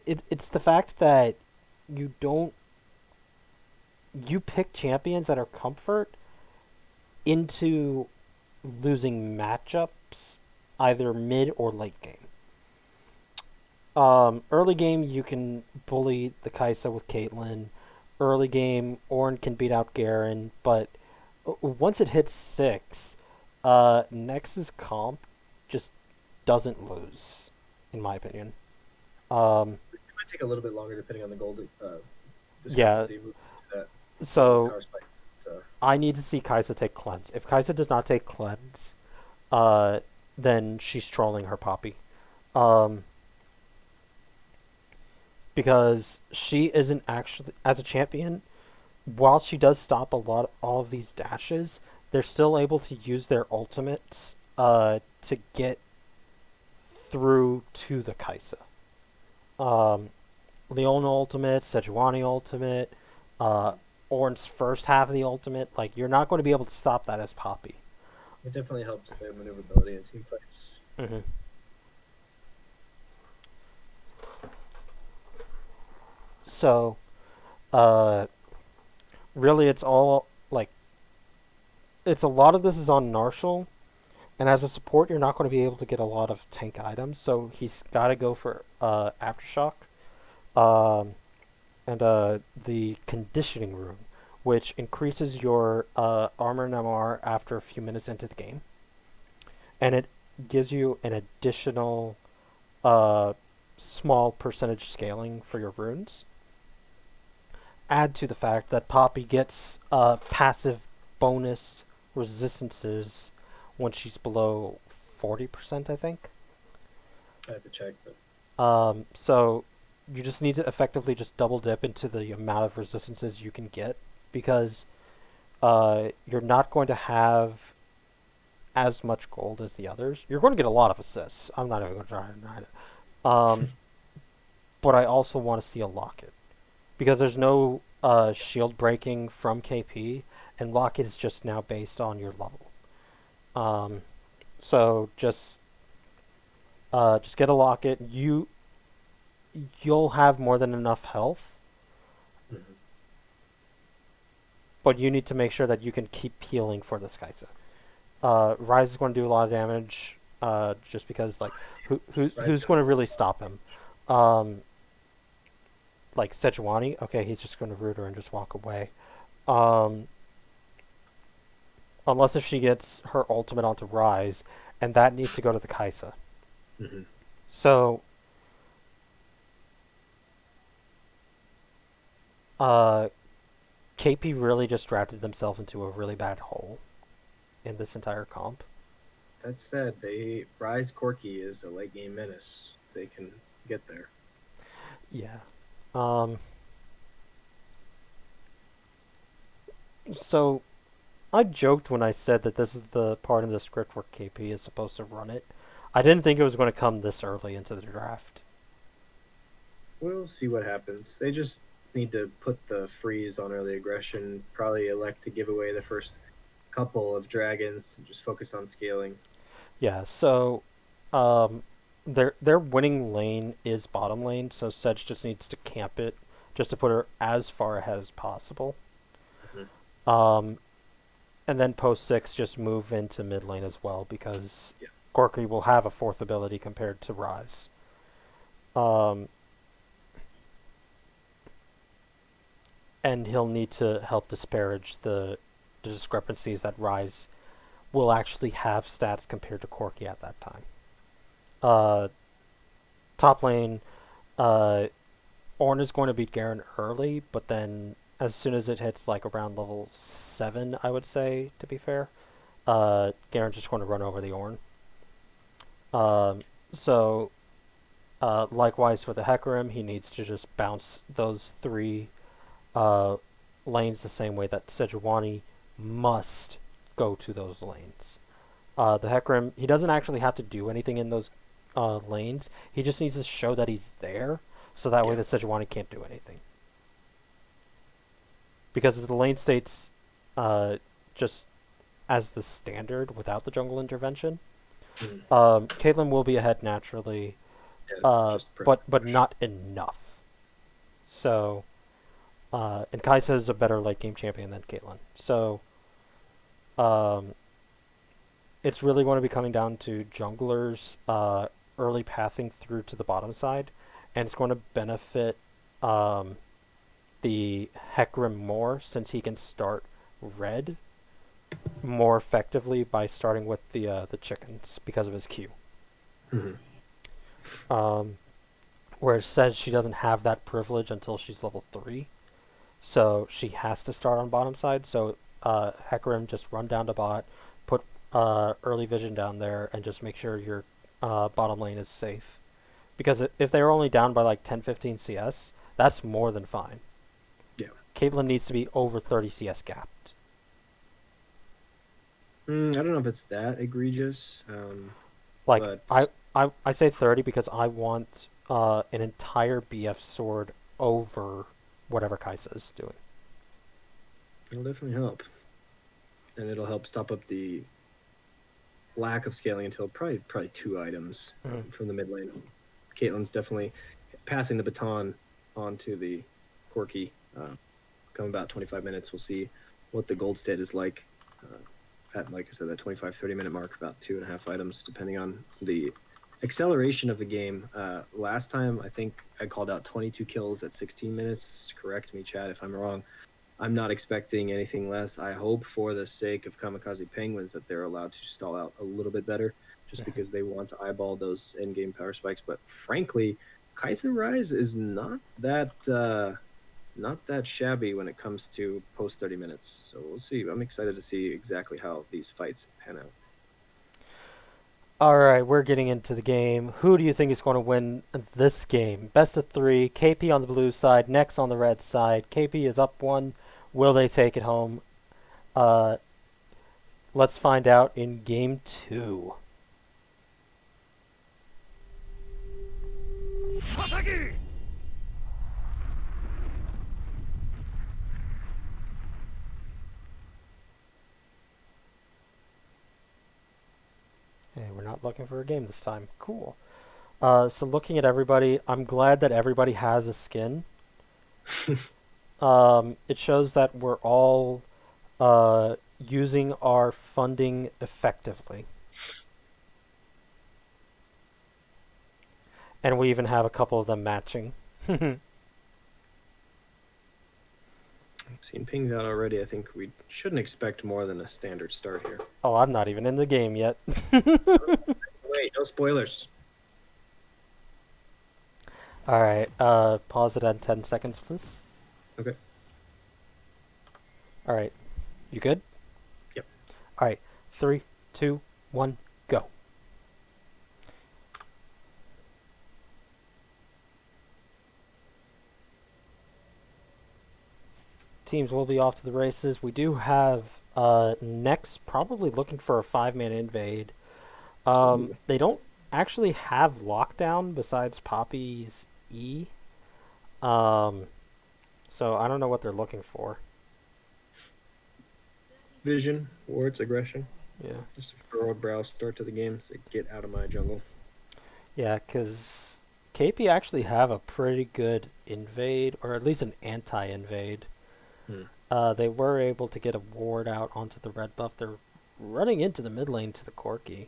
it's the fact that you don't you pick champions that are comfort into losing matchups either mid or late game. Early game, you can bully the Kaisa with Caitlyn. Early game, Ornn can beat out Garen, but once it hits 6, NEX's comp just doesn't lose, in my opinion. It might take a little bit longer depending on the gold Yeah, discrepancy. so Power spike. I need to see Kaisa take cleanse. If Kaisa does not take cleanse, then she's trolling her Poppy. Um, because she isn't actually, as a champion, while she does stop all of these dashes, they're still able to use their ultimates to get through to the Kaisa. Leona ultimate, Sejuani ultimate, Ornn's first half of the ultimate, like you're not going to be able to stop that as Poppy. It definitely helps their maneuverability in team fights. Mm-hmm. So, really, it's all like it's a lot of this is on Narshal, and as a support, you're not going to be able to get a lot of tank items. So he's got to go for aftershock, and the conditioning rune, which increases your armor and MR after a few minutes into the game, and it gives you an additional small percentage scaling for your runes. Add to the fact that Poppy gets passive bonus resistances when she's below 40%, I think. I have to check, but So you just need to effectively just double dip into the amount of resistances you can get because you're not going to have as much gold as the others. You're going to get a lot of assists. I'm not even going to try and deny it. But I also want to see a locket because there's no shield breaking from KP, and locket is just now based on your level. So just get a locket. You'll have more than enough health, but you need to make sure that you can keep healing for this Kaisa. Rise is going to do a lot of damage, just because like who's going to really stop him? Like Sejuani, okay, he's just going to root her and just walk away. Unless if she gets her ultimate onto Rise, and that needs to go to the Kaisa. Mm-hmm. So, KP really just drafted themselves into a really bad hole in this entire comp. That said, Rise Corki is a late game menace. If they can get there. Yeah. So, I joked when I said that this is the part in the script where KP is supposed to run it. I didn't think it was going to come this early into the draft. We'll see what happens. They just need to put the freeze on early aggression, probably elect to give away the first couple of dragons and just focus on scaling. Yeah, so their winning lane is bottom lane, so Sedge just needs to camp it just to put her as far ahead as possible. Mm-hmm. And then post 6 just move into mid lane as well because Yeah. Gorky will have a fourth ability compared to Rise. And he'll need to help disparage the discrepancies that Rise will actually have stats compared to Corki at that time. Uh, Top lane, uh, Ornn is going to beat Garen early, but then as soon as it hits like around level 7, I would say, to be fair, Garen's just going to run over the Ornn. Um, so, likewise for the Hecarim, he needs to just bounce those 3 uh, lanes the same way that Sejuani must go to those lanes. The Hecarim, he doesn't actually have to do anything in those lanes. He just needs to show that he's there, so that way the Sejuani can't do anything. Because the lane states just as the standard without the jungle intervention. Caitlyn will be ahead naturally, but not enough. So, and Kai'Sa is a better late game champion than Caitlyn. So, it's really going to be coming down to junglers early pathing through to the bottom side, and it's going to benefit the Hecarim more since he can start red more effectively by starting with the chickens because of his Q. Whereas Sedge, she doesn't have that privilege until she's level 3, so she has to start on bottom side. So Hecarim just run down to bot, put early vision down there, and just make sure your bottom lane is safe. Because if they're only down by like 10-15 CS, that's more than fine. Yeah. Caitlyn needs to be over 30 CS gapped. I don't know if it's that egregious. I say 30 because I want an entire BF sword over whatever Kai'Sa is doing. It'll definitely help. And it'll help stop up the lack of scaling until probably 2 items from the mid lane. Caitlyn's definitely passing the baton onto the Corki. Come about 25 minutes, we'll see what the gold state is like at, like I said, that 25-30 minute mark, about 2.5 items, depending on the acceleration of the game. Last time, I think I called out 22 kills at 16 minutes. Correct me, chat, if I'm wrong. I'm not expecting anything less. I hope for the sake of Kamikaze Penguins that they're allowed to stall out a little bit better just because they want to eyeball those endgame power spikes. But frankly, Kai'Sa Rise is not that shabby when it comes to post 30 minutes. So we'll see. I'm excited to see exactly how these fights pan out. All right, we're getting into the game. Who do you think is going to win this game? Best of 3, KP on the blue side, NEX on the red side. KP is up 1. Will they take it home? Let's find out in game 2. Hey, we're not looking for a game this time. Cool. So looking at everybody, I'm glad that everybody has a skin. It shows that we're all using our funding effectively. And we even have a couple of them matching. I've seen pings out already. I think we shouldn't expect more than a standard start here. Oh, I'm not even in the game yet. Wait, no spoilers. All right, pause it at 10 seconds, please. Okay. All right, you good? Yep. All right, 3, 2, 1, go. Teams will be off to the races. We do have NEX probably looking for a 5-man invade. They don't actually have lockdown besides Poppy's E. So I don't know what they're looking for. Vision, wards, aggression. Yeah. Just a furrowed brow start to the game. Say, get out of my jungle. Yeah, because KP actually have a pretty good invade, or at least an anti-invade. They were able to get a ward out onto the red buff. They're running into the mid lane to the Corki.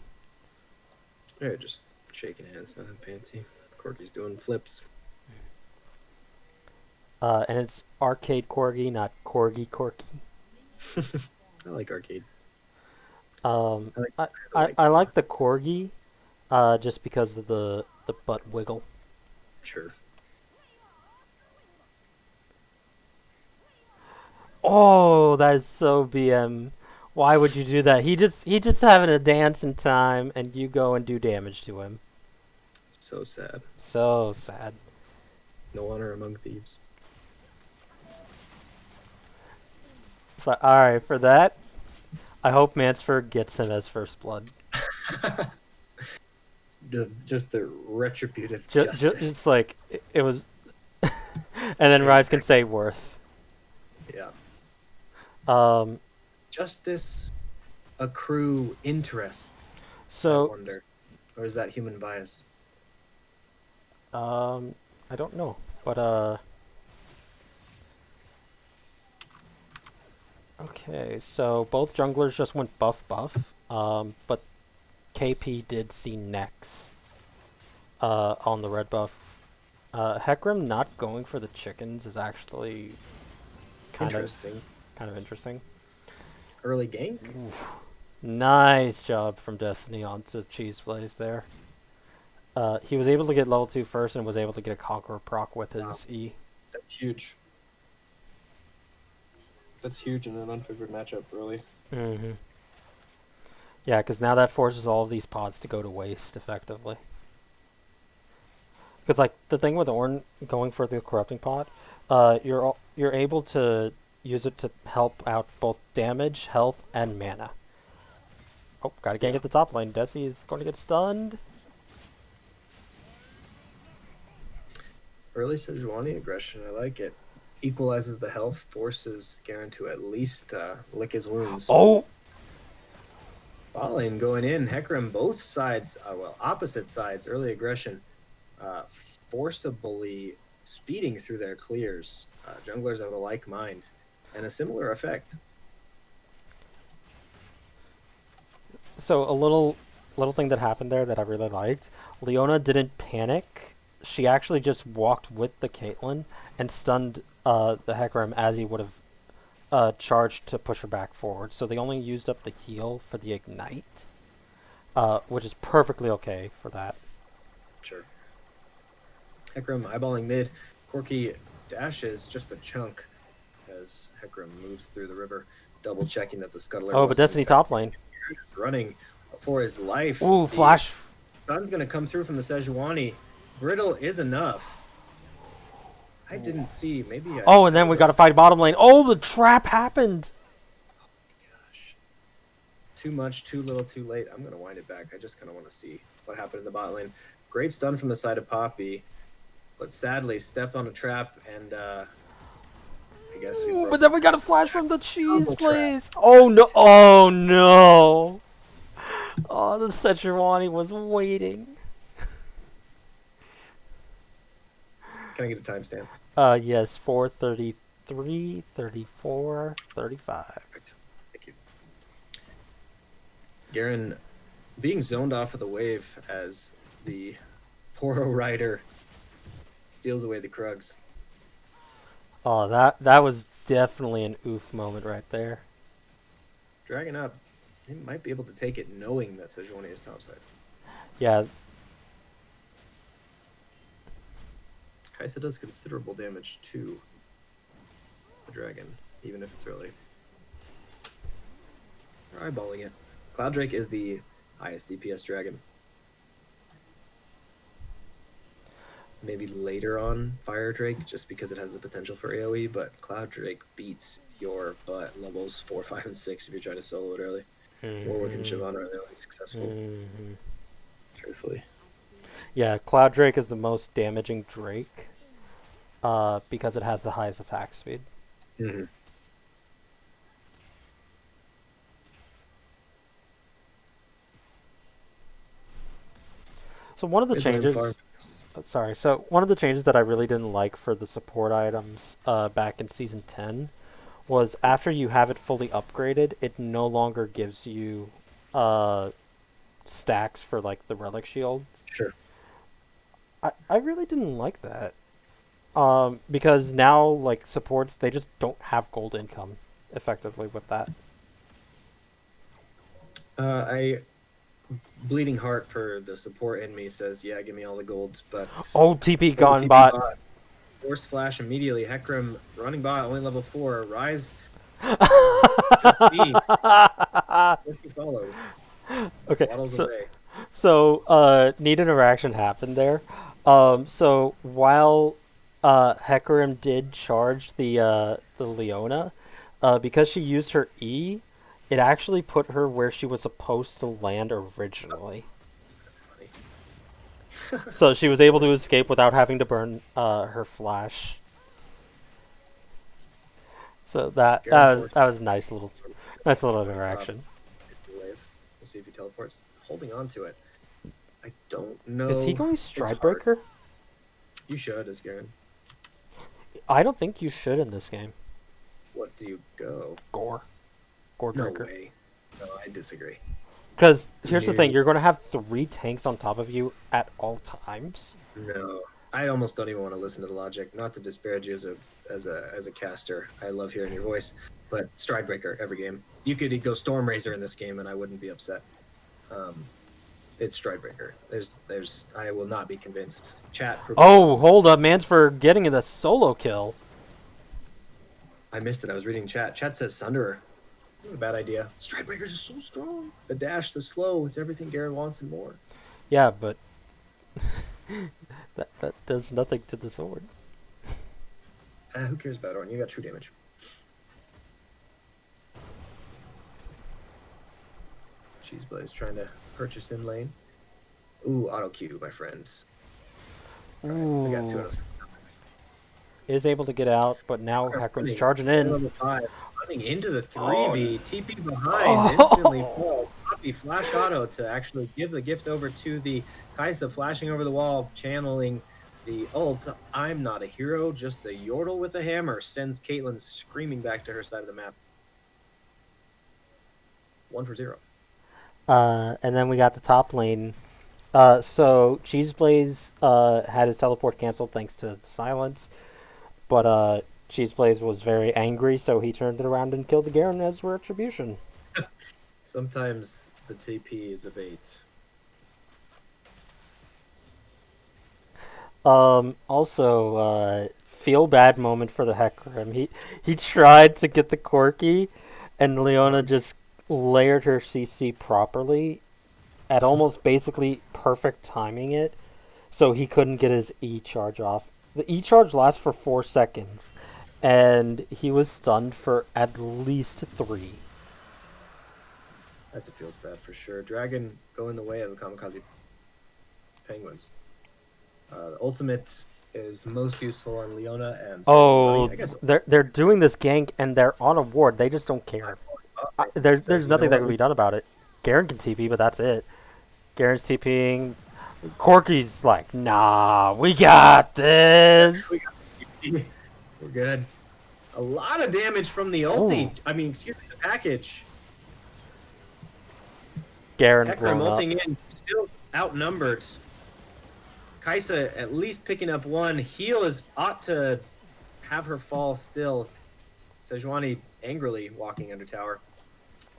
Yeah, just shaking hands, nothing fancy. Corki's doing flips. And it's arcade Corgi, not Corgi. I like arcade. I like I, the leg I more. like the corgi, just because of the butt wiggle. Sure. Oh, that is so BM. Why would you do that? He just having a dance in time, and you go and do damage to him. So sad. So sad. No honor among thieves. So all right, for that, I hope Mansford gets him as first blood. Just the retributive justice. It's like it was, and then Rise can say worth. Yeah. Um, Justice accrue interest, I so wonder. Or is that human bias? I don't know, but okay. So both junglers just went buff. But KP did see NEX on the red buff. Hecarim not going for the chickens is actually kind of Interesting. interesting. Early gank? Oof. Nice job from Destiny onto Cheese Blaze there. He was able to get level 2 first and was able to get a Conqueror proc with Wow. his E. That's huge. That's huge in an unfavored matchup early. Mm-hmm. Yeah, because now that forces all of these pods to go to waste effectively. Because like the thing with Ornn going for the corrupting pod, you're able to use it to help out both damage, health, and mana. Oh, gotta gank Yeah. at the top lane. Desi is going to get stunned. Early Sejuani aggression, I like it. Equalizes the health, forces Garen to at least lick his wounds. Oh, Bot going in, Hecarim both sides, opposite sides, early aggression, uh, forcibly speeding through their clears. Junglers have a like mind and a similar effect. so a little thing that happened there that I really liked. Leona didn't panic. She actually just walked with the Caitlyn and stunned the Hecarim as he would have charged to push her back forward. So they only used up the heal for the ignite, which is perfectly okay for that. Sure. Hecarim eyeballing mid. Corki dashes just a chunk as Hecarim moves through the river, double checking that the scuttler Oh, but was in Destiny fact top lane. running for his life. Ooh, The flash. sun's going to come through from the Sejuani. Brittle is enough. I didn't see. Maybe Oh, and then we got to fight bottom lane. Oh, the trap happened. Oh my gosh. Too much, too little, too late. I'm going to wind it back. I just kind of want to see what happened in the bot lane. Great stun from the side of Poppy, but sadly stepped on a trap and I guess we Ooh, broke but then we got a this flash from the cheese double trap. place. Oh no! Oh no! Oh, the Sejuani was waiting. Can I get a timestamp? Yes, 4:33, 34, 35. Perfect. Thank you. Garen being zoned off of the wave as the Poro Rider steals away the Krugs. Oh, that was definitely an oof moment right there. Dragging up. He might be able to take it knowing that Sejuani is topside. Yeah, Kaisa does considerable damage to the dragon, even if it's early. They're eyeballing it. Cloud Drake is the highest DPS dragon. Maybe later on Fire Drake, just because it has the potential for AoE, but Cloud Drake beats your butt levels 4, 5, and 6 if you're trying to solo it early. Warwick and Siobhan are the only successful, truthfully. Yeah, Cloud Drake is the most damaging Drake, because it has the highest attack speed. Mm-hmm. So one of the changes, so one of the changes that I really didn't like for the support items back in season 10 was after you have it fully upgraded, it no longer gives you stacks for like the relic shields. Sure. I really didn't like that. Because now like supports they just don't have gold income effectively with that. I bleeding heart for the support in me says, yeah, give me all the gold. But Oh, TP oh, gone TP bot. bot, force flash immediately. Hecarim running bot, only level 4. Rise just me. What he followed Okay, waddles so away. neat interaction happened there. So while Hecarim did charge the Leona, because she used her E, it actually put her where she was supposed to land originally. That's funny. So she So was able silly. to escape without having to burn her flash. So Garen force that was nice little over the top. interaction. Wave. We'll see if he teleports. Holding on to it. I don't Is he know. going It's hard. Stridebreaker? You should, as Garen. I don't think you should in this game. What do you go? Gore No Breaker. way. No, I disagree. Because here's the thing, No. you're going to have 3 tanks on top of you at all times. No. I almost don't even want to listen to the logic. Not to disparage you as a caster. I love hearing your voice, but Stridebreaker every game. You could go Stormrazor in this game, and I wouldn't be upset. Um, it's Stridebreaker. There's. I will not be convinced. Chat, prove me Oh, wrong. hold up, man's for getting the solo kill. I missed it. I was reading chat. Chat says Sunderer. Not a bad idea. Stridebreakers is so strong. The dash, the slow, it's everything Garen wants and more. Yeah, but that does nothing to the sword. Who cares about Ornn? You got true damage. Cheeseblaze trying to purchase in lane. Ooh, auto Q, my friends. Right, I got 2 out Ooh. of Is able to get out, but now Hecarim's charging in. level 5. Running into the Oh, 3v. TP behind. Instantly oh. falls. Poppy flash auto to actually give the gift over to the Kaisa, flashing over the wall, channeling the ult. I'm not a hero, just a Yordle with a hammer. Sends Caitlyn screaming back to her side of the map. 1 for 0. And then we got the top lane. So Cheeseblaze had his teleport canceled thanks to the silence, but Cheeseblaze was very angry, so he turned it around and killed the Garen as retribution. Sometimes the TP is a bait. Also, feel bad moment for the Hecarim. He tried to get the Corki, and Leona just layered her CC properly at almost basically perfect timing it, so he couldn't get his E charge off. The E charge lasts for 4 seconds, and he was stunned for at least 3. That's a feels bad for sure. Dragon going the way of the Kamikaze Penguins. The ultimate is most useful on Leona and Oh, I guess they're doing this gank and they're on a ward. They just don't care. There's says, you know nothing that what? can be done about it. Garen can TP, but that's it. Garen's TPing. Corky's like, nah, we got this. We're good. A lot of damage from the ulti. I mean, excuse me, the package. Garen Hecarim blown up. ulting in, still outnumbered. Kaisa at least picking up 1. Heal ought to have her fall still. Sejuani angrily walking under tower.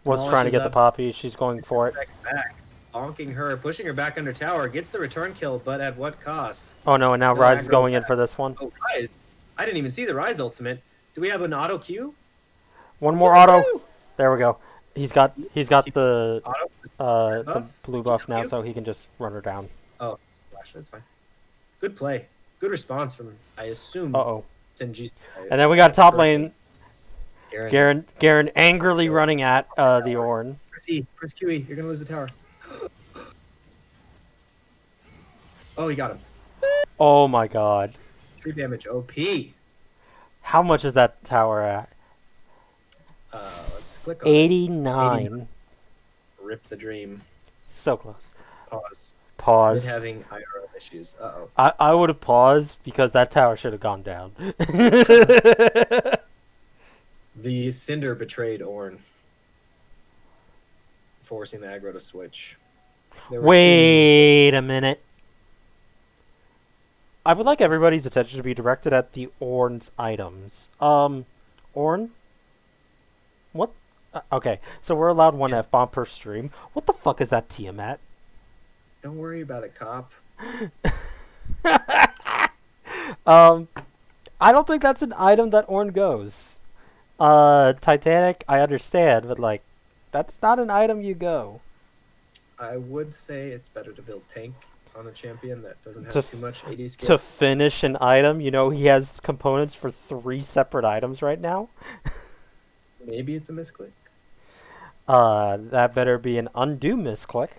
Was trying to get the up. poppy. She's going for it. Back, bonking her, pushing her back under tower. Gets the return kill, but at what cost? Oh no, and now No Rise is aggro going in back. for this one. Oh, Rise. I didn't even see the Rise ultimate. Do we have an auto Q? One more auto. There we go. He's got the Auto? blue buff now, so he can just run her down. Oh, flash. That's fine. Good play. Good response from, I assume, Uh-oh. Senji. And then we got top lane. Garen. Garen angrily running at the Ornn. Press E. Press QE. You're going to lose the tower. Oh, he got him. Oh my god. True damage. OP. How much is that tower at? Let's click on 89. Rip the dream. So close. Pause. Pause. Having IRL issues. Uh-oh. I would have paused because that tower should have gone down. The Cinder betrayed Ornn, forcing the aggro to switch. Wait a minute. I would like everybody's attention to be directed at the Ornn's items. Ornn? What Okay, so we're allowed one Yeah. F-bomb per stream. What the fuck is that Tiamat? Don't worry about it, cop. Um, I don't think that's an item that Ornn goes. Titanic, I understand, but like, that's not an item you go. I would say it's better to build tank on a champion that doesn't To have too f- much AD to skill. finish an item, you know he has components for 3 separate items right now. Maybe it's a misclick. That better be an undo misclick.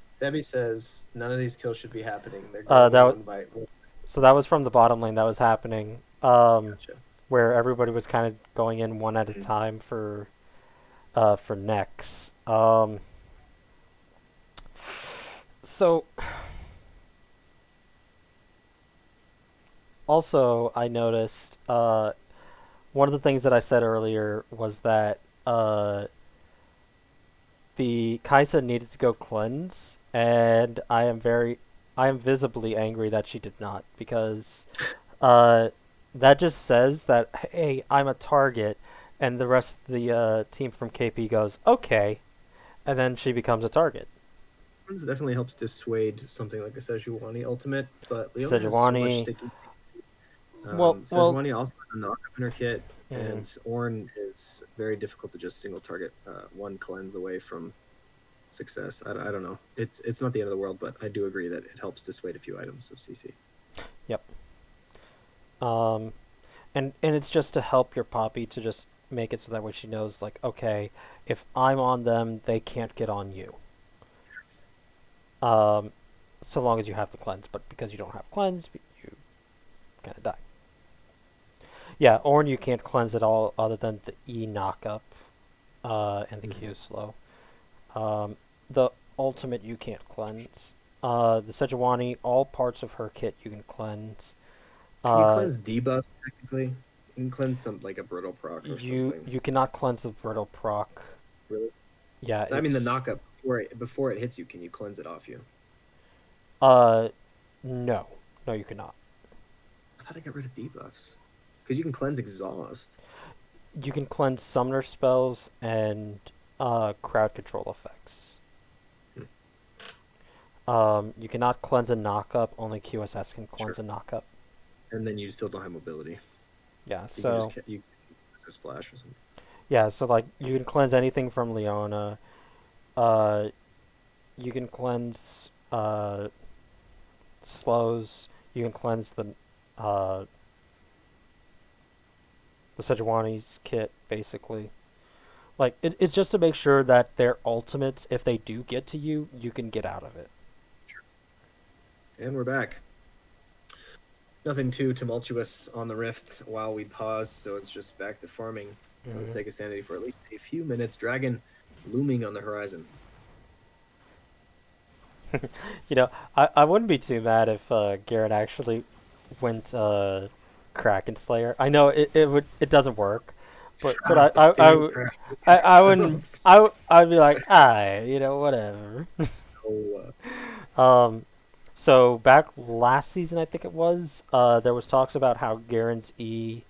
Stebby says none of these kills should be happening. They're Uh, going that one by one. so that was from the bottom lane that was happening. Gotcha. Where everybody was kind of going in one at a Mhm. time for NEX. So also I noticed one of the things that I said earlier was that the Kaisa needed to go cleanse, and I am visibly angry that she did not because uh, that just says that hey, I'm a target, and the rest of the team from KP goes okay, and then she becomes a target. It definitely helps dissuade something like a Sejuani ultimate, but Leona has so much Sejuani, sticky CC. well, Sejuani also has a knock up in her kit, mm, and Ornn is very difficult to just single target one cleanse away from success. I don't know. It's not the end of the world, but I do agree that it helps dissuade a few items of CC. yep. Um, and it's just to help your Poppy to just make it so that way she knows like okay, if I'm on them, they can't get on you. Um, so long as you have the cleanse, but because you don't have cleanse, you kind of die. Yeah, Ornn you can't cleanse at all other than the E knockup and the Mm-hmm. Q slow. Um, the ultimate you can't cleanse. The Sejuani, all parts of her kit you can cleanse. Can you Uh, cleanse debuff technically? You can cleanse some like a brittle proc or something. you cannot cleanse the brittle proc. Really? Yeah, I mean the it's knockup before it hits you. Can you cleanse it off you? uh no. No you cannot. I thought I got rid of debuffs because you can cleanse exhaust. You can cleanse summoner spells and crowd control effects. Hmm. You cannot cleanse a knockup, only QSS can Sure. cleanse a knockup. And then you still don't have mobility. Yeah, You can so just you just flash or something. yeah, so like you can cleanse anything from Leona. Uh you can cleanse slows, you can cleanse uh the Sejuani's kit basically. Like it's just to make sure that their ultimates, if they do get to you, you can get out of it. Sure. And we're back. Nothing too tumultuous on the rift while we pause, so it's just back to farming for the Mm-hmm. sake of sanity for at least a few minutes. Dragon looming on the horizon. You know, I wouldn't be too mad if Garrett actually went Kraken Slayer. I know it doesn't work, but Stop doing crap. I wouldn't I'd be like you know whatever. Oh, So back last season I think it was there was talks about how Garen's E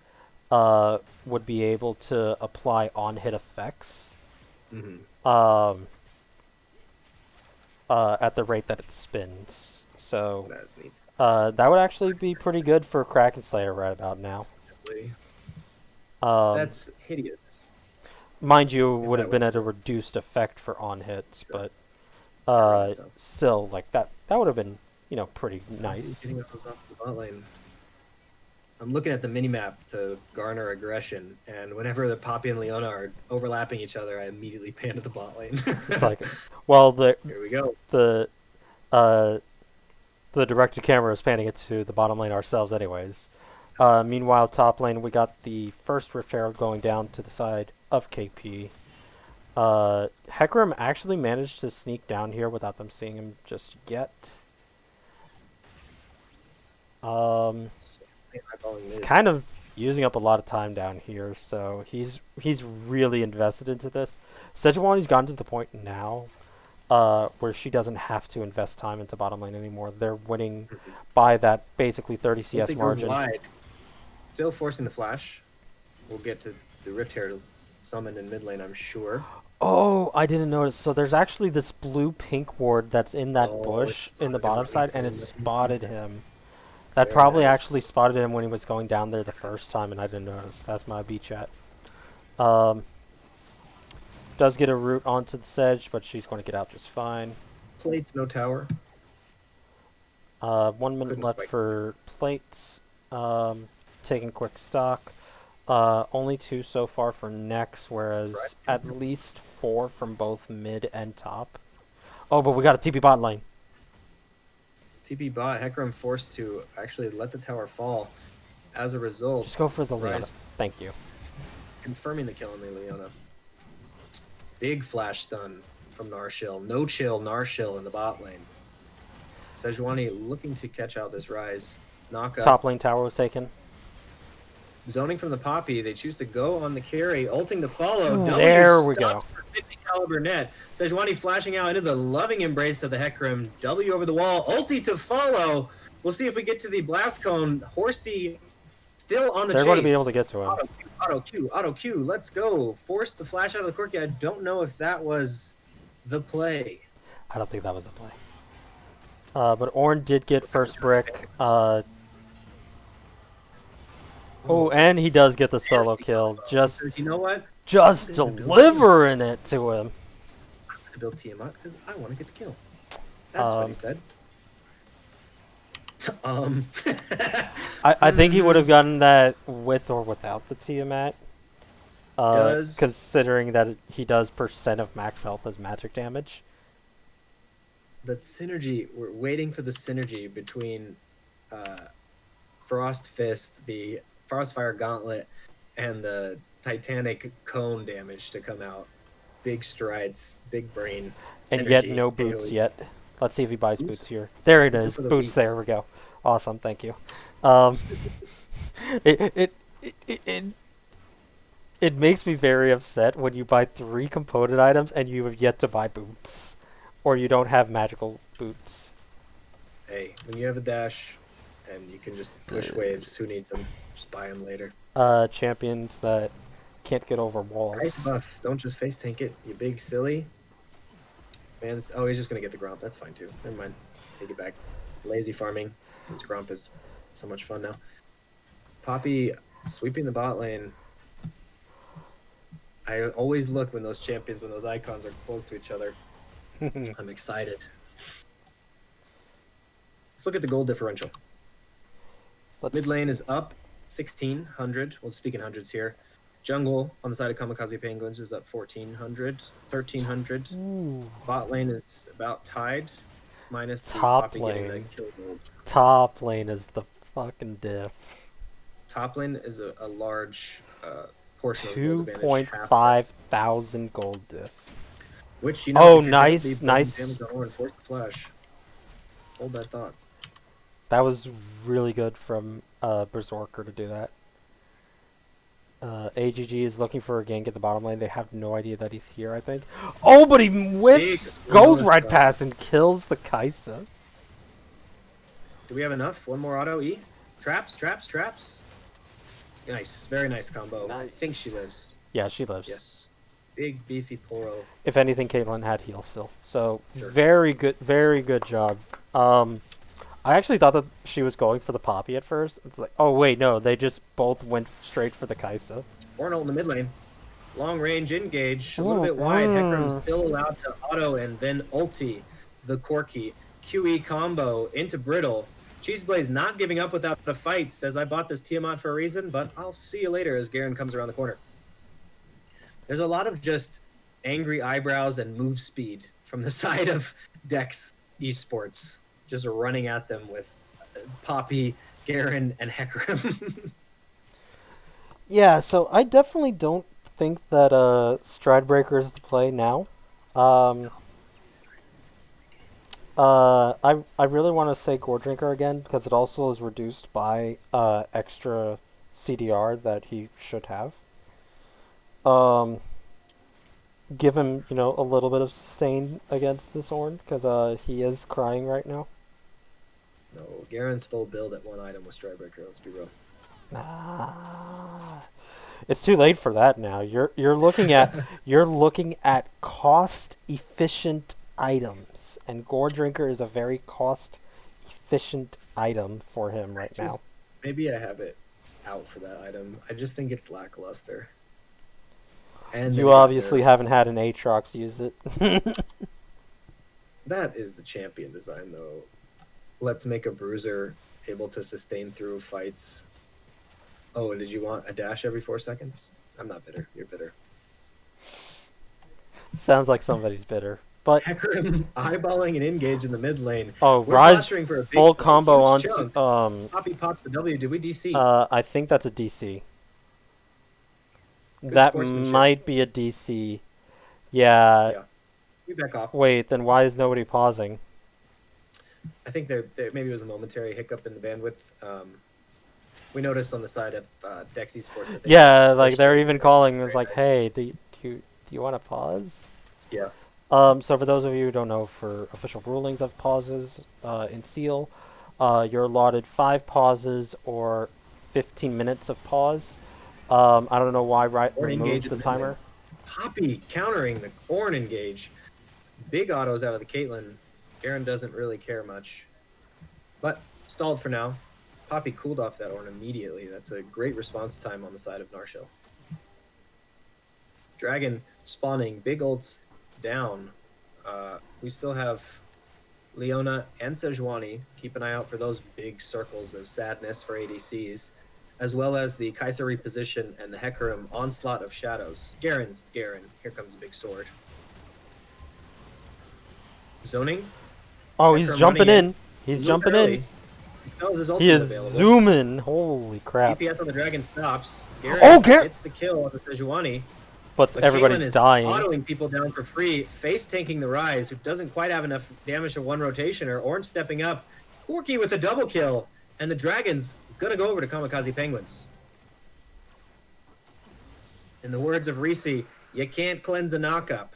would be able to apply on hit effects mhm. um at the rate that it spins. So That needs that would actually be pretty good for Kraken Slayer right about now. simply. Um, That's hideous. mind you, If would that have was been at a reduced effect for on hits, sure. but Run stuff. still, like that would have been, you know, pretty Imagine nice. getting those off the bot lane. I'm looking at the minimap to garner aggression, and whenever the Poppy and Leona are overlapping each other, I immediately pan to the bot lane. It's like, well, Here we go. the uh, the directed camera is panning it to the bottom lane ourselves, anyways. Meanwhile, top lane, we got the first Rift Herald going down to the side of KP. Hecarim actually managed to sneak down here without them seeing him just yet. Um, So, eyeballing he's mid. kind of using up a lot of time down here, so he's really invested into this. Sejuani's gotten to the point now where she doesn't have to invest time into bottom lane anymore. They're winning Mhm. by that basically 30 Once CS they go margin. wide, still forcing the flash. We'll get to the Rift Herald summoned in mid lane, I'm sure. Oh, I didn't notice. So there's actually this blue-pink ward that's in that Oh, bush it's in the spotted him bottom when he side, and it came spotted in. him. That Very probably actually nice. spotted him when he was going down there the first time, and I didn't notice. That's my B chat. Um, does get a root onto the sedge, but she's going to get out just fine. Plates, no tower. 1 minute Couldn't left quite. for plates. Taking quick stock. Only 2 so far for NEX, whereas Right. at least 4 from both mid and top. Oh, but we got a TP bot lane. TP bot, Hecarim forced to actually let the tower fall. As a result, Just go for the Leona. Rise Thank you. confirming the kill on the Leona. Big flash stun from Narshil. No chill Narshil in the bot lane. Sejuani looking to catch out this Rise. Knock up. Top lane tower was taken. Zoning from the Poppy. They choose to go on the carry. Ulting to follow. Ooh, W there we go. stuck for 50 caliber net. Sejuani flashing out into the loving embrace of the Hecarim. W over the wall. Ulti to follow. We'll see if we get to the blast cone. Horsey still on the They're chase. going to be able to get to him. Auto Q. Let's go. Force the flash out of the quirky. I don't know if that was the play. I don't think that was a play. But Ornn did get first brick. Oh, and he does get the solo kill. Just Because you know what? delivering it to him. I'm going to build Tiamat because I want to get the kill. That's what he said. I think he would have gotten that with or without the Tiamat. Considering that he does percent of max health as magic damage. That synergy, we're waiting for the synergy between Frost Fist, the Frostfire Gauntlet, and the Titanic Cone damage to come out. Big strides, big brain. Synergy. And yet no boots yet. Let's see if he buys boots here. There it is. Boots, there we go. Awesome, thank you. It makes me very upset when you buy 3 component items and you have yet to buy boots. Or you don't have magical boots. Hey, when you have a dash and you can just push waves, who needs them? Just buy them later. Champions that can't get over walls. Ice buff. Don't just face tank it, you big silly. Man, oh, he's just going to get the Gromp. That's fine, too. Never mind. Take it back. Lazy farming. This Gromp is so much fun now. Poppy sweeping the bot lane. I always look when those champions, when those icons are close to each other. I'm excited. Let's look at the gold differential. Mid lane is up 1,600. Well, speaking hundreds here. Jungle on the side of Kamikaze Penguins is up 1,400, 1,300. Ooh. Bot lane is about tied, minus top lane. Top lane is the fucking diff. Top lane is a large portion of gold advantage. 2.5 thousand gold diff. Which, you know, nice. Damage on Ornn, force the flash. Hold that thought. That was really good from Berserker to do that. AGG is looking for a gank at the bottom lane. They have no idea that he's here, I think. Oh, but he whiffs, goes right past and kills the Kaisa. Do we have enough? One more auto E. Traps. Nice. Very nice combo. Nice. I think she lives. Yeah, she lives. Yes. Big, beefy Poro. If anything, Caitlyn had heal still. So, sure. Very good job. I actually thought that she was going for the Poppy at first. It's like, oh wait, no, they just both went straight for the Kaisa. Ornn ult in the mid lane. Long range engage, a little bit wide. Hecarim's still allowed to auto and then ulti the Corki. QE combo into Brittle. Cheeseblaze not giving up without a fight. Says, I bought this Tiamat for a reason, but I'll see you later as Garen comes around the corner. There's a lot of just angry eyebrows and move speed from the side of Dex Esports. Just running at them with Poppy, Garen, and Hecarim. Yeah, so I definitely don't think that Stridebreaker is the play now. I really want to say Gore Drinker again because it also is reduced by extra CDR that he should have. Give him, a little bit of sustain against this Ornn because he is crying right now. No, Garen's full build at one item with Stridebreaker, let's be real. It's too late for that now. You're looking at cost efficient items, and Gore Drinker is a very cost efficient item for him right now. Just maybe I have it out for that item. I just think it's lackluster. And then You it got obviously nerfed. haven't had an Aatrox use it. That is the champion design, though. Let's make a bruiser able to sustain through fights. Oh, and did you want a dash every 4 seconds? I'm not bitter. You're bitter. Sounds like somebody's bitter. But Hecarim eyeballing and engage in the mid lane. oh, We're Rise posturing for a big, full a combo huge onto chunk. Poppy pops the W. Did we DC? I think that's a DC. Good That sportsmanship. might be a DC. Yeah. Yeah. We back off. Wait, then why is nobody pausing? I think there maybe it was a momentary hiccup in the bandwidth. We noticed on the side of Dex Esports that they Yeah, like pushed they're it even calling. It was very like, nice. hey, do you want to pause? Yeah. So for those of you who don't know, for official rulings of pauses in Seal, you're allotted 5 pauses or 15 minutes of pause. I don't know why Orn engage removed in the the mid lane. timer. Poppy countering the Orn engage. Big autos out of the Caitlyn. Garen doesn't really care much. But stalled for now. Poppy cooled off that Orn immediately. That's a great response time on the side of Narshil. Dragon spawning. Big ults down. We still have Leona and Sejuani. Keep an eye out for those big circles of sadness for ADCs, as well as the Kai'Sa reposition and the Hecarim onslaught of shadows. Garen. Here comes a big sword. Zoning. Oh, he's Hecarim jumping running in. He's A little jumping bit early. in. He knows his He ultimate is available. zooming. Holy crap! DPS on the dragon stops. Garen Oh, Garen! gets the kill on the Sejuani. But But Caitlyn everybody's is dying. autoing people down for free, face tanking the Rise, who doesn't quite have enough damage to one rotationer. Orange stepping up, Corki with a double kill, and the Dragon's gonna go over to Kamikaze Penguins. In the words of Reese, you can't cleanse a knockup.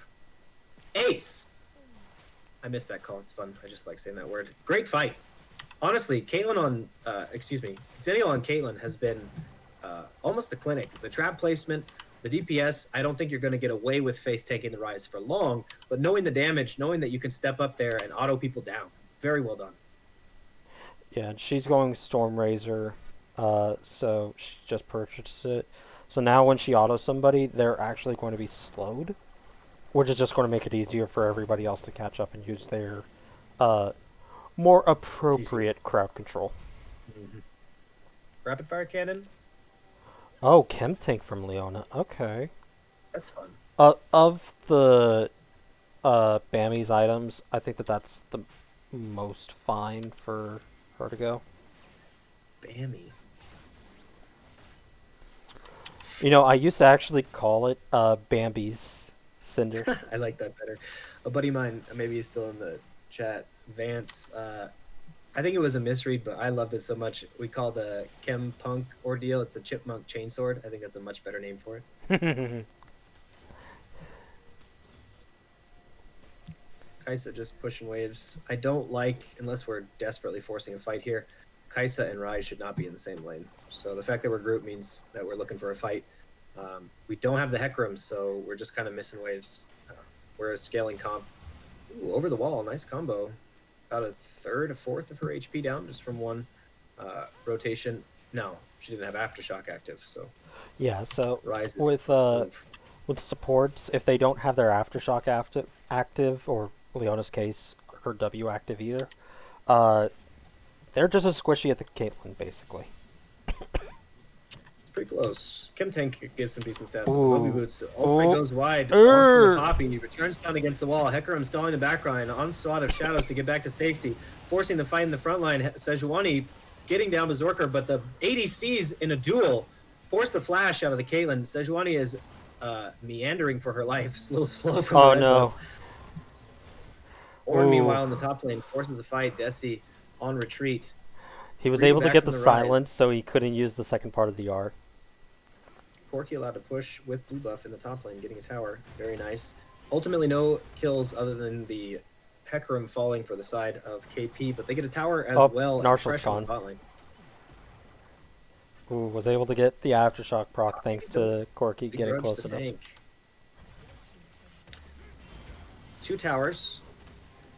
Ace! I missed that call, it's fun. I just like saying that word. Great fight. Honestly, Caitlyn on, Xennial on Caitlyn has been almost a clinic. The trap placement, the DPS, I don't think you're going to get away with face taking the Rise for long, but knowing the damage, knowing that you can step up there and auto people down, very well done. Yeah, and she's going Stormrazor, so she just purchased it. So now when she autos somebody, they're actually going to be slowed, which is just going to make it easier for everybody else to catch up and use their more appropriate crowd control. Mm-hmm. Rapid fire cannon, Oh, Chem Tank from Leona. Okay. that's fun. Of the Bami's items, I think that's the most fine for her to go. Bammy. You know, I used to actually call it Bambi's Cinder. I like that better. A buddy of mine, maybe he's still in the chat, Vance, I think it was a misread, but I loved it so much. We call the Chem Punk ordeal. It's a chipmunk chainsword. I think that's a much better name for it. Kai'Sa just pushing waves. I don't like, unless we're desperately forcing a fight here, Kai'Sa and Rai should not be in the same lane. So the fact that we're grouped means that we're looking for a fight. We don't have the Hecarim, so we're just kind of missing waves. We're a scaling comp. Ooh, over the wall, nice combo. About a third, a fourth of her HP down just from one rotation. No, she didn't have Aftershock active, so Yeah, so Rise with supports, if they don't have their Aftershock active, or Leona's case, her W active either, they're just as squishy as the Caitlyn, basically. pretty close. Chem Tank gives some decent stats. Ooh. Bobby Boots. All three goes wide. Err. Poppy. He returns down against the wall. Hecarim stalling the backline. Onslaught of shadows to get back to safety. Forcing the fight in the front line. Sejuani getting down Berserker, but the ADCs in a duel force the flash out of the Caitlyn. Sejuani is meandering for her life. It's a little slow from the red buff. Ornn, meanwhile, in the top lane, forces a fight. Desi on retreat. He was able to get the silence, so he couldn't use the second part of the R. Corki allowed to push with blue buff in the top lane, getting a tower. Very nice. Ultimately, no kills other than the Hecarim falling for the side of KP, but they get a tower as well. Narshil's gone. Bot lane. who was able to get the aftershock proc thanks to Corky getting Begrudge close the enough. tank. 2 towers.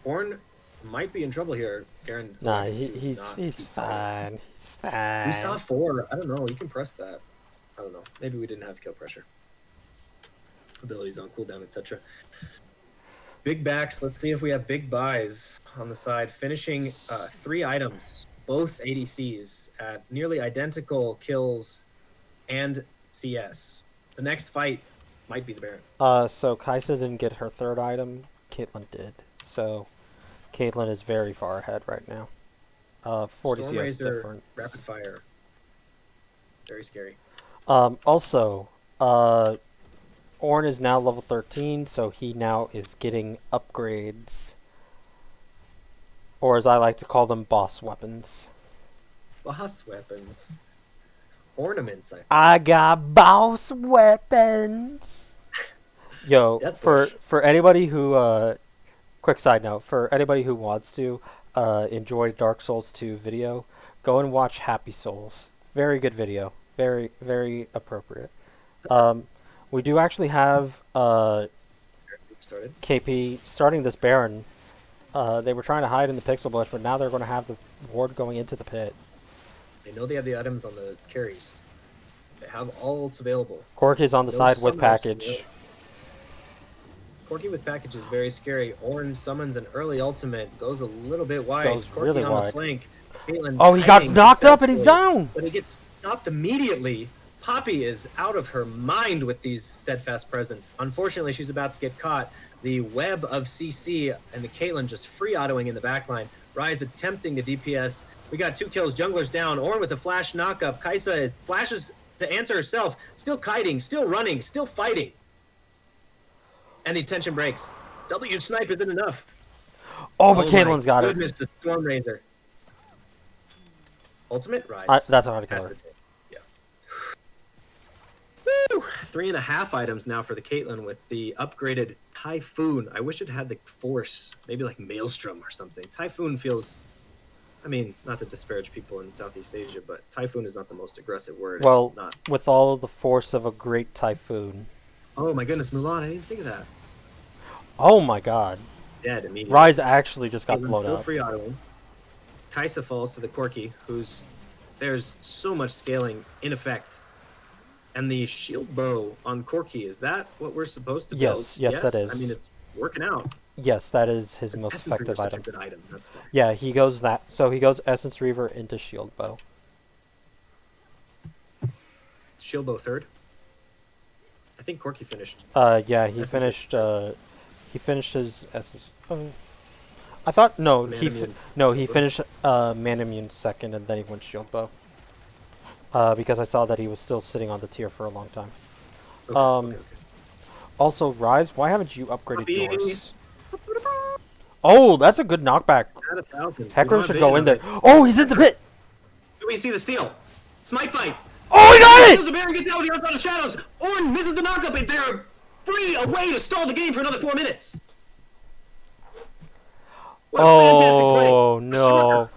Ornn might be in trouble here. Garen Nah, elects to he's not he's keep fighting. fine. He's fine. We saw 4. I don't know. You can press that. I don't know. Maybe we didn't have kill pressure. Abilities on cooldown, etc. Big backs. Let's see if we have big buys on the side. Finishing 3 items, both ADCs at nearly identical kills and CS. The next fight might be the Baron. So Kaisa didn't get her 3rd item. Caitlyn did. So Caitlyn is very far ahead right now. 40 CS Stormrazor, difference. rapid fire. Very scary. Also, Ornn is now level 13, so he now is getting upgrades. Or as I like to call them, boss weapons. Boss weapons. Ornaments, I think. I got boss weapons! Yo, for anybody who, quick side note, for anybody who wants to enjoy Dark Souls 2 video, go and watch Happy Souls. Very good video. Very, very appropriate. We do actually have KP starting this Baron. They were trying to hide in the pixel bush, but now they're going to have the ward going into the pit. They know they have the items on the carries. They have all ults available. Cork is on the side with package. Corky with package is very scary. Ornn summons an early ultimate, goes a little bit wide. Goes Corky really on wide. The flank. Caitlyn Oh, he got knocked up and he's down! But he gets stopped immediately. Poppy is out of her mind with these steadfast presence. Unfortunately, she's about to get caught. The web of CC and the Caitlyn just free autoing in the backline. Ryze attempting to DPS. We got 2 kills. Jungler's down. Ornn with a flash knockup. Kaisa flashes to answer herself. Still kiting, still running, still fighting. And the tension breaks. W snipe isn't enough. Oh, but Caitlyn's got it. Goodness, the Stormrazor. Ultimate Ryze. That's how to kill her. Yeah. Woo! 3.5 items now for the Caitlyn with the upgraded Typhoon. I wish it had the Force, maybe like Maelstrom or something. Typhoon feels, I mean, not to disparage people in Southeast Asia, but Typhoon is not the most aggressive word. Well, with all of the force of a great Typhoon. Oh my goodness, Mulan, I didn't think of that. Oh my god. Dead immediately. Ryze actually just got blown up. Free autoing. Kaisa falls to the Corky, there's so much scaling in effect. And the shield bow on Corky, is that what we're supposed to build? Yes, that is. I mean, it's working out. Yes, that is his most effective item. Such a good item. That's why. Yeah, he goes Essence Reaver into shield bow. Shield bow 3rd. I think Corky finished. Yeah, he finished. He finished his essence. I thought no, he finished Man Immune 2nd, and then he went shield bow. Because I saw that he was still sitting on the tier for a long time. Okay. Also, Ryze, why haven't you upgraded yours? Oh, that's a good knockback. Hecarim should go in there. Oh, he's in the pit. Do we see the steal? Smite fight. Oh, he got it! The Baron gets out with the outside of shadows. Ornn misses the knockup, and they're free away to stall the game for another 4 minutes. What a fantastic play. Oh no!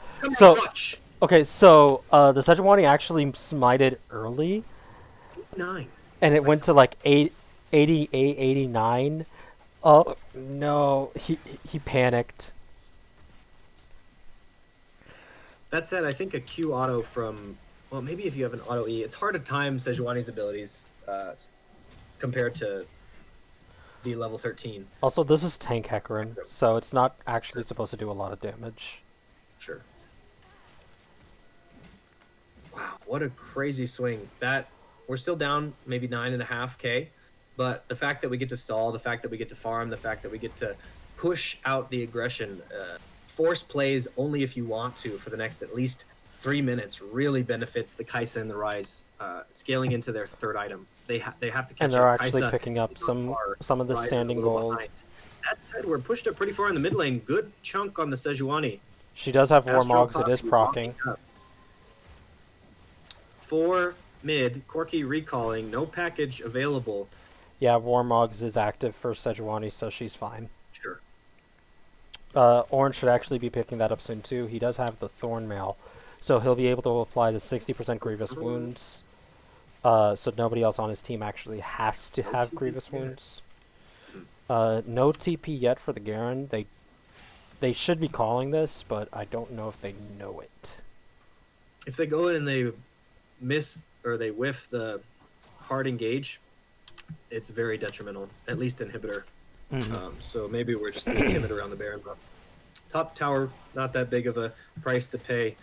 Okay, so the Sejuani actually smited early, 9, and it went to like 88, 89. Oh no! He panicked. That said, I think a Q auto from, well, maybe if you have an auto E, it's hard to time Sejuani's abilities compared to the level 13. Also, this is tank Hecarim, so it's not actually supposed to do a lot of damage. Sure. Wow, what a crazy swing. We're still down maybe 9.5k, but the fact that we get to stall, the fact that we get to farm, the fact that we get to push out the aggression, force plays only if you want to for the next at least 3 minutes really benefits the Kaisa and the Ryze scaling into their 3rd item. They have to catch up. And they're actually picking up some of the standing gold. That said, we're pushed up pretty far in the mid lane. Good chunk on the Sejuani. She does have Warmogs. It is proccing. 4 mid, Corky recalling, no package available. Yeah, Warmogs is active for Sejuani, so she's fine. Sure. Orange should actually be picking that up soon too. He does have the Thorn Mail. So he'll be able to apply the 60% grievous wounds. So nobody else on his team actually has to No have TP grievous yet. wounds. No TP yet for the Garen. They should be calling this, but I don't know if they know it. If they go in and they miss or they whiff the hard engage, it's very detrimental, at least inhibitor. So maybe we're just being timid around the Baron buff. Top tower, not that big of a price to pay.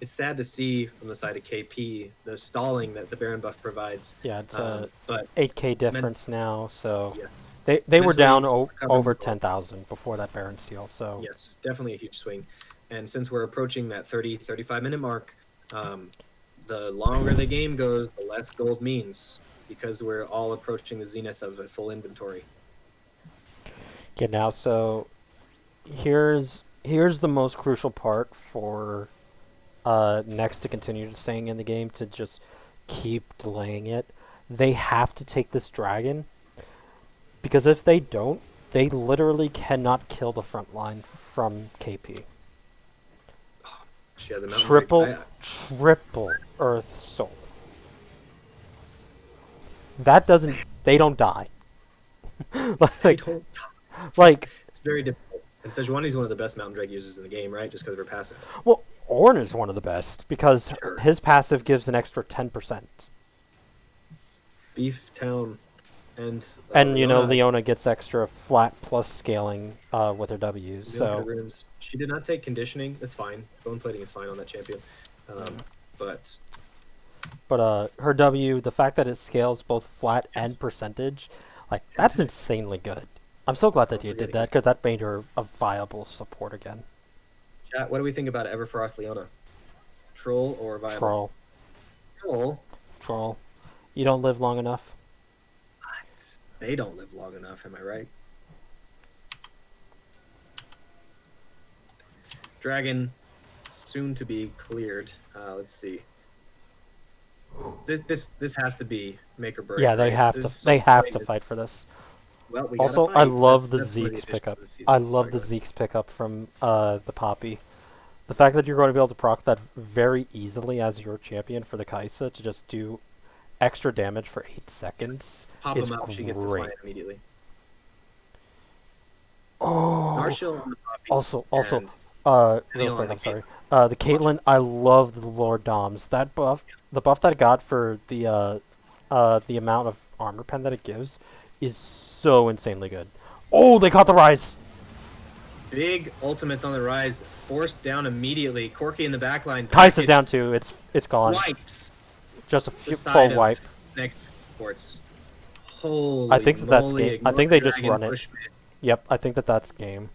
It's sad to see from the side of KP the stalling that the Baron buff provides. Yeah, it's but 8k difference now, so yes, they were down recovering over well. 10,000 before that Baron steal. So Yes, definitely a huge swing. And since we're approaching that 30, 35-minute mark, the longer the game goes, the less gold means, because we're all approaching the zenith of a full inventory. yeah, now so here's the most crucial part for NEX to continue staying in the game, to just keep delaying it. They have to take this dragon, because if they don't, they literally cannot kill the front line from KP. Yeah, the mountain Triple Earth Soul. That doesn't. They don't die. they don't. Like, it's very difficult. And Sejuani's one of the best mountain drag users in the game, right? Just because of her passive. Well, Ornn is one of the best because his passive gives an extra 10%. Beef Town and you know, Leona gets extra flat plus scaling with her W's. So she did not take conditioning. That's fine. Bone plating is fine on that champion. But her W, the fact that it scales both flat and percentage, like, that's insanely good. I'm so glad that you did that, because that made her a viable support again. Chat, what do we think about Everfrost Leona? Troll or viable? Troll. You don't live long enough. What? They don't live long enough, am I right? Dragon, soon to be cleared. Let's see. This has to be make or break. Yeah, they have to. They have to fight for this. Well, also, I love the Zeke's pickup. I love the Zeke's pickup from the Poppy. The fact that you're going to be able to proc that very easily as your champion for the Kaisa to just do extra damage for 8 seconds Pop is him up, great. she gets to fly immediately. Oh. Narshil on the Poppy. Also, real quick, I'm sorry. The Caitlyn, I love the Lord Doms. That buff, the buff that it got for the amount of armor pen that it gives, is so insanely good. Oh, they caught the rise. Big ultimates on the rise, forced down immediately. Corki in the backline. Kai'Sa's down too. It's gone. Wipes. Just a full wipe. Next Esports. Holy I think that's game. I think they just run it. Yep, I think that's game.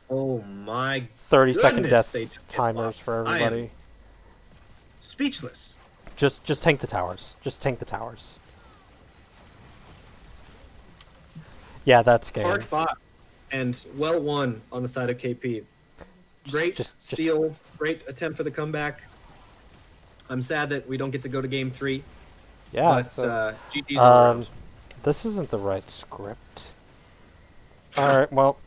Oh my 30-second death timers for everybody. Speechless. Just tank the towers. Just tank the towers. Yeah, that's game. Hard fought and well won on the side of KP. Great steal, great attempt for the comeback. I'm sad that we don't get to go to game 3. Yeah, but GG's all around. This isn't the right script. All right, well,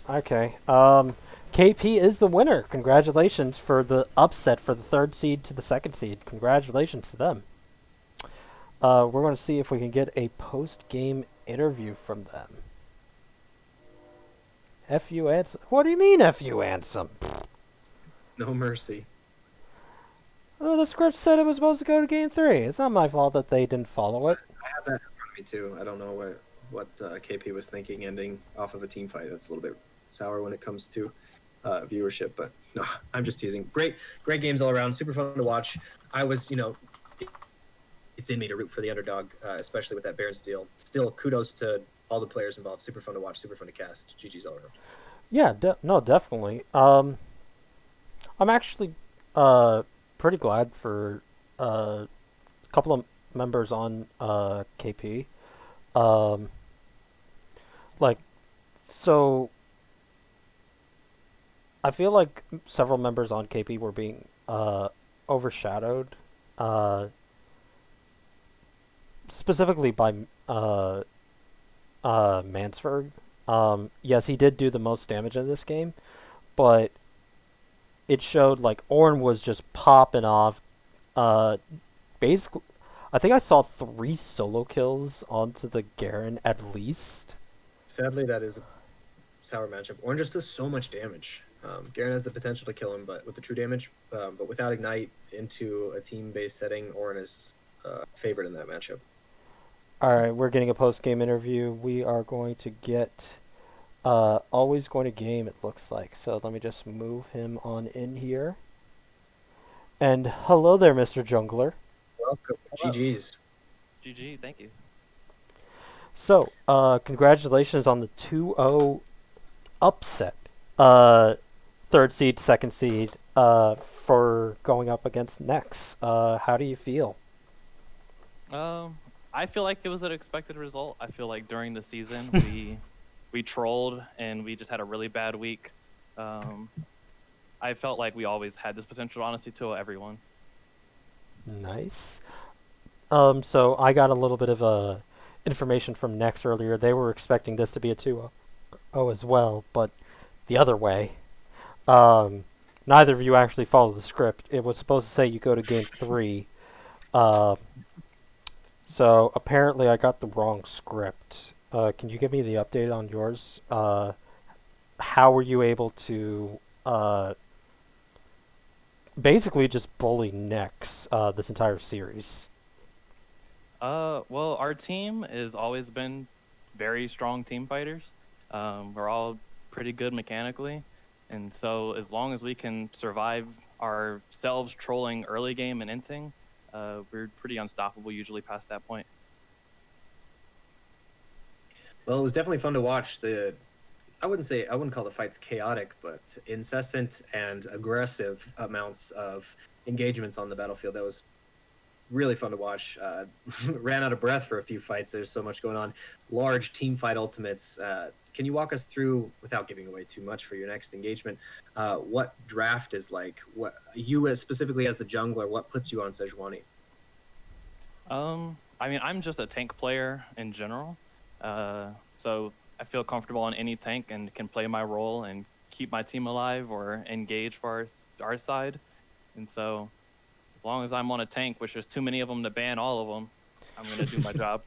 okay. KP is the winner. Congratulations for the upset for the 3rd seed to the 2nd seed. Congratulations to them. We're going to see if we can get a post-game interview from them. F.U. Ansem. What do you mean, F.U. Ansem? No mercy. Oh, the script said it was supposed to go to game 3. It's not my fault that they didn't follow it. I have that in front of me, too. I don't know what KP was thinking ending off of a team fight. That's a little bit sour when it comes to viewership, but no, I'm just teasing. Great games all around. Super fun to watch. I was, it's in me to root for the underdog, especially with that Baron steal. Still, kudos to all the players involved. Super fun to watch. Super fun to cast. GG's all around. Yeah, no, definitely. I'm actually pretty glad for a couple of members on KP. So I feel like several members on KP were being overshadowed, specifically by Mansford. Yes, he did do the most damage in this game, but it showed like Ornn was just popping off. Uh, basically, I think I saw 3 solo kills onto the Garen at least. Sadly, that is a sour matchup. Orange just does so much damage. Garen has the potential to kill him, but with the true damage, but without Ignite into a team-based setting, Ornn is favored in that matchup. All right, we're getting a post-game interview. We are going to get always going to game. It looks like so. Let me just move him on in here. And hello there, Mr. Jungler. Welcome. Hello. GG's. GG, thank you. So, congratulations on the 2-0 upset. Third seed, second seed, for going up against NEX. How do you feel? I feel like it was an expected result. I feel like during the season we trolled and we just had a really bad week. I felt like we always had this potential, honestly, to everyone. Nice. So I got a little bit of information from NEX earlier. They were expecting this to be a 2-0 as well, but the other way. Neither of you actually followed the script. It was supposed to say you go to game 3. So apparently I got the wrong script. Can you give me the update on yours? How were you able to basically just bully NEX this entire series? Well, our team has always been very strong team fighters. We're all pretty good mechanically, and so as long as we can survive ourselves trolling early game and inting, we're pretty unstoppable usually past that point. Well, it was definitely fun to watch. I wouldn't call the fights chaotic, but incessant and aggressive amounts of engagements on the battlefield. That was really fun to watch. Ran out of breath for a few fights. There's so much going on. Large team fight ultimates. Can you walk us through, without giving away too much for your next engagement, what draft is like? What you specifically as the jungler, what puts you on Sejuani? I mean, I'm just a tank player in general, so I feel comfortable on any tank and can play my role and keep my team alive or engage for our side. And so, as long as I'm on a tank, which there's too many of them to ban all of them, I'm gonna do my job.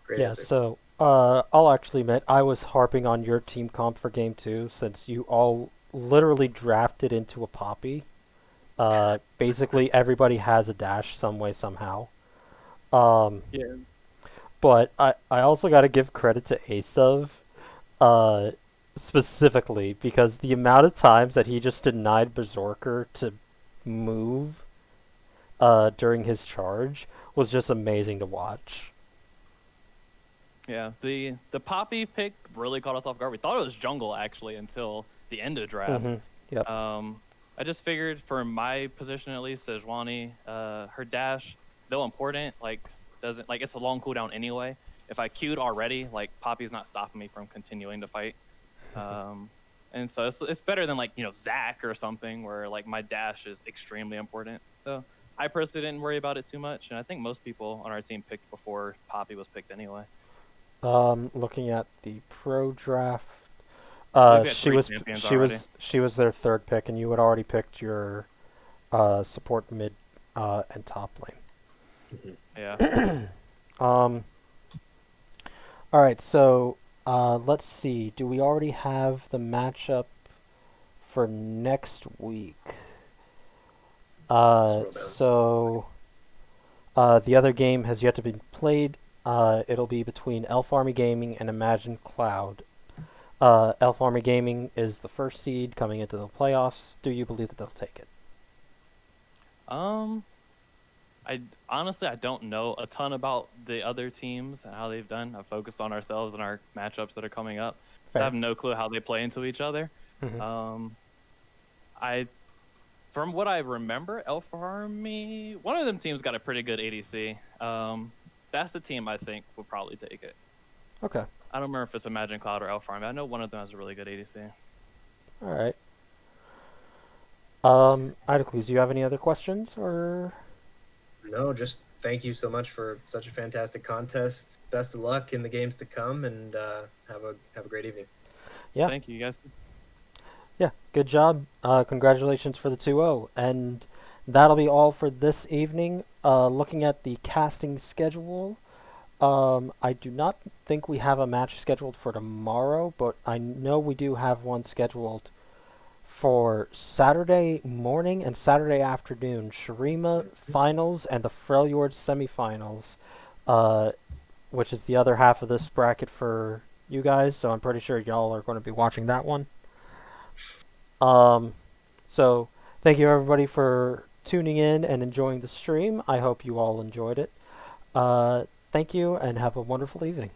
Great Yeah, answer. so I'll actually admit I was harping on your team comp for game 2 since you all literally drafted into a poppy. Basically everybody has a dash some way somehow. Yeah. But I also got to give credit to Asav, specifically because the amount of times that he just denied Berserker to move during his charge was just amazing to watch. Yeah, the Poppy pick really caught us off guard. We thought it was jungle actually until the end of draft. Yep. I just figured for my position at least, Sejuani, her dash, though important, like doesn't like it's a long cooldown anyway. If I queued already, like Poppy's not stopping me from continuing to fight. And so it's better than like Zac or something where like my dash is extremely important. So I personally didn't worry about it too much, and I think most people on our team picked before Poppy was picked anyway. Looking at the pro draft, she was their third pick, and you had already picked your support mid and top lane. Yeah. All right, so let's see. Do we already have the matchup for next week? So the other game has yet to be played. It'll be between Elf Army Gaming and Imagine Cloud. Elf Army Gaming is the first seed coming into the playoffs. Do you believe that they'll take it? I honestly don't know a ton about the other teams and how they've done. I've focused on ourselves and our matchups that are coming up. So I have no clue how they play into each other. Mm-hmm. From what I remember, Elf Army, one of them teams got a pretty good ADC. That's the team I think will probably take it. Okay. I don't remember if it's Imagine Cloud or Elf Army. I know one of them has a really good ADC. All right. Idocles, do you have any other questions or? No, just thank you so much for such a fantastic contest. Best of luck in the games to come, and have a great evening. Yeah. Thank you, guys. Yeah, good job. Congratulations for the 2-0. And that'll be all for this evening. Looking at the casting schedule, I do not think we have a match scheduled for tomorrow, but I know we do have one scheduled for Saturday morning and Saturday afternoon. Shurima finals and the Freljord semifinals, uh, which is the other half of this bracket for you guys. So I'm pretty sure y'all are going to be watching that one. Um, so thank you everybody for tuning in and enjoying the stream. I hope you all enjoyed it. Thank you and have a wonderful evening.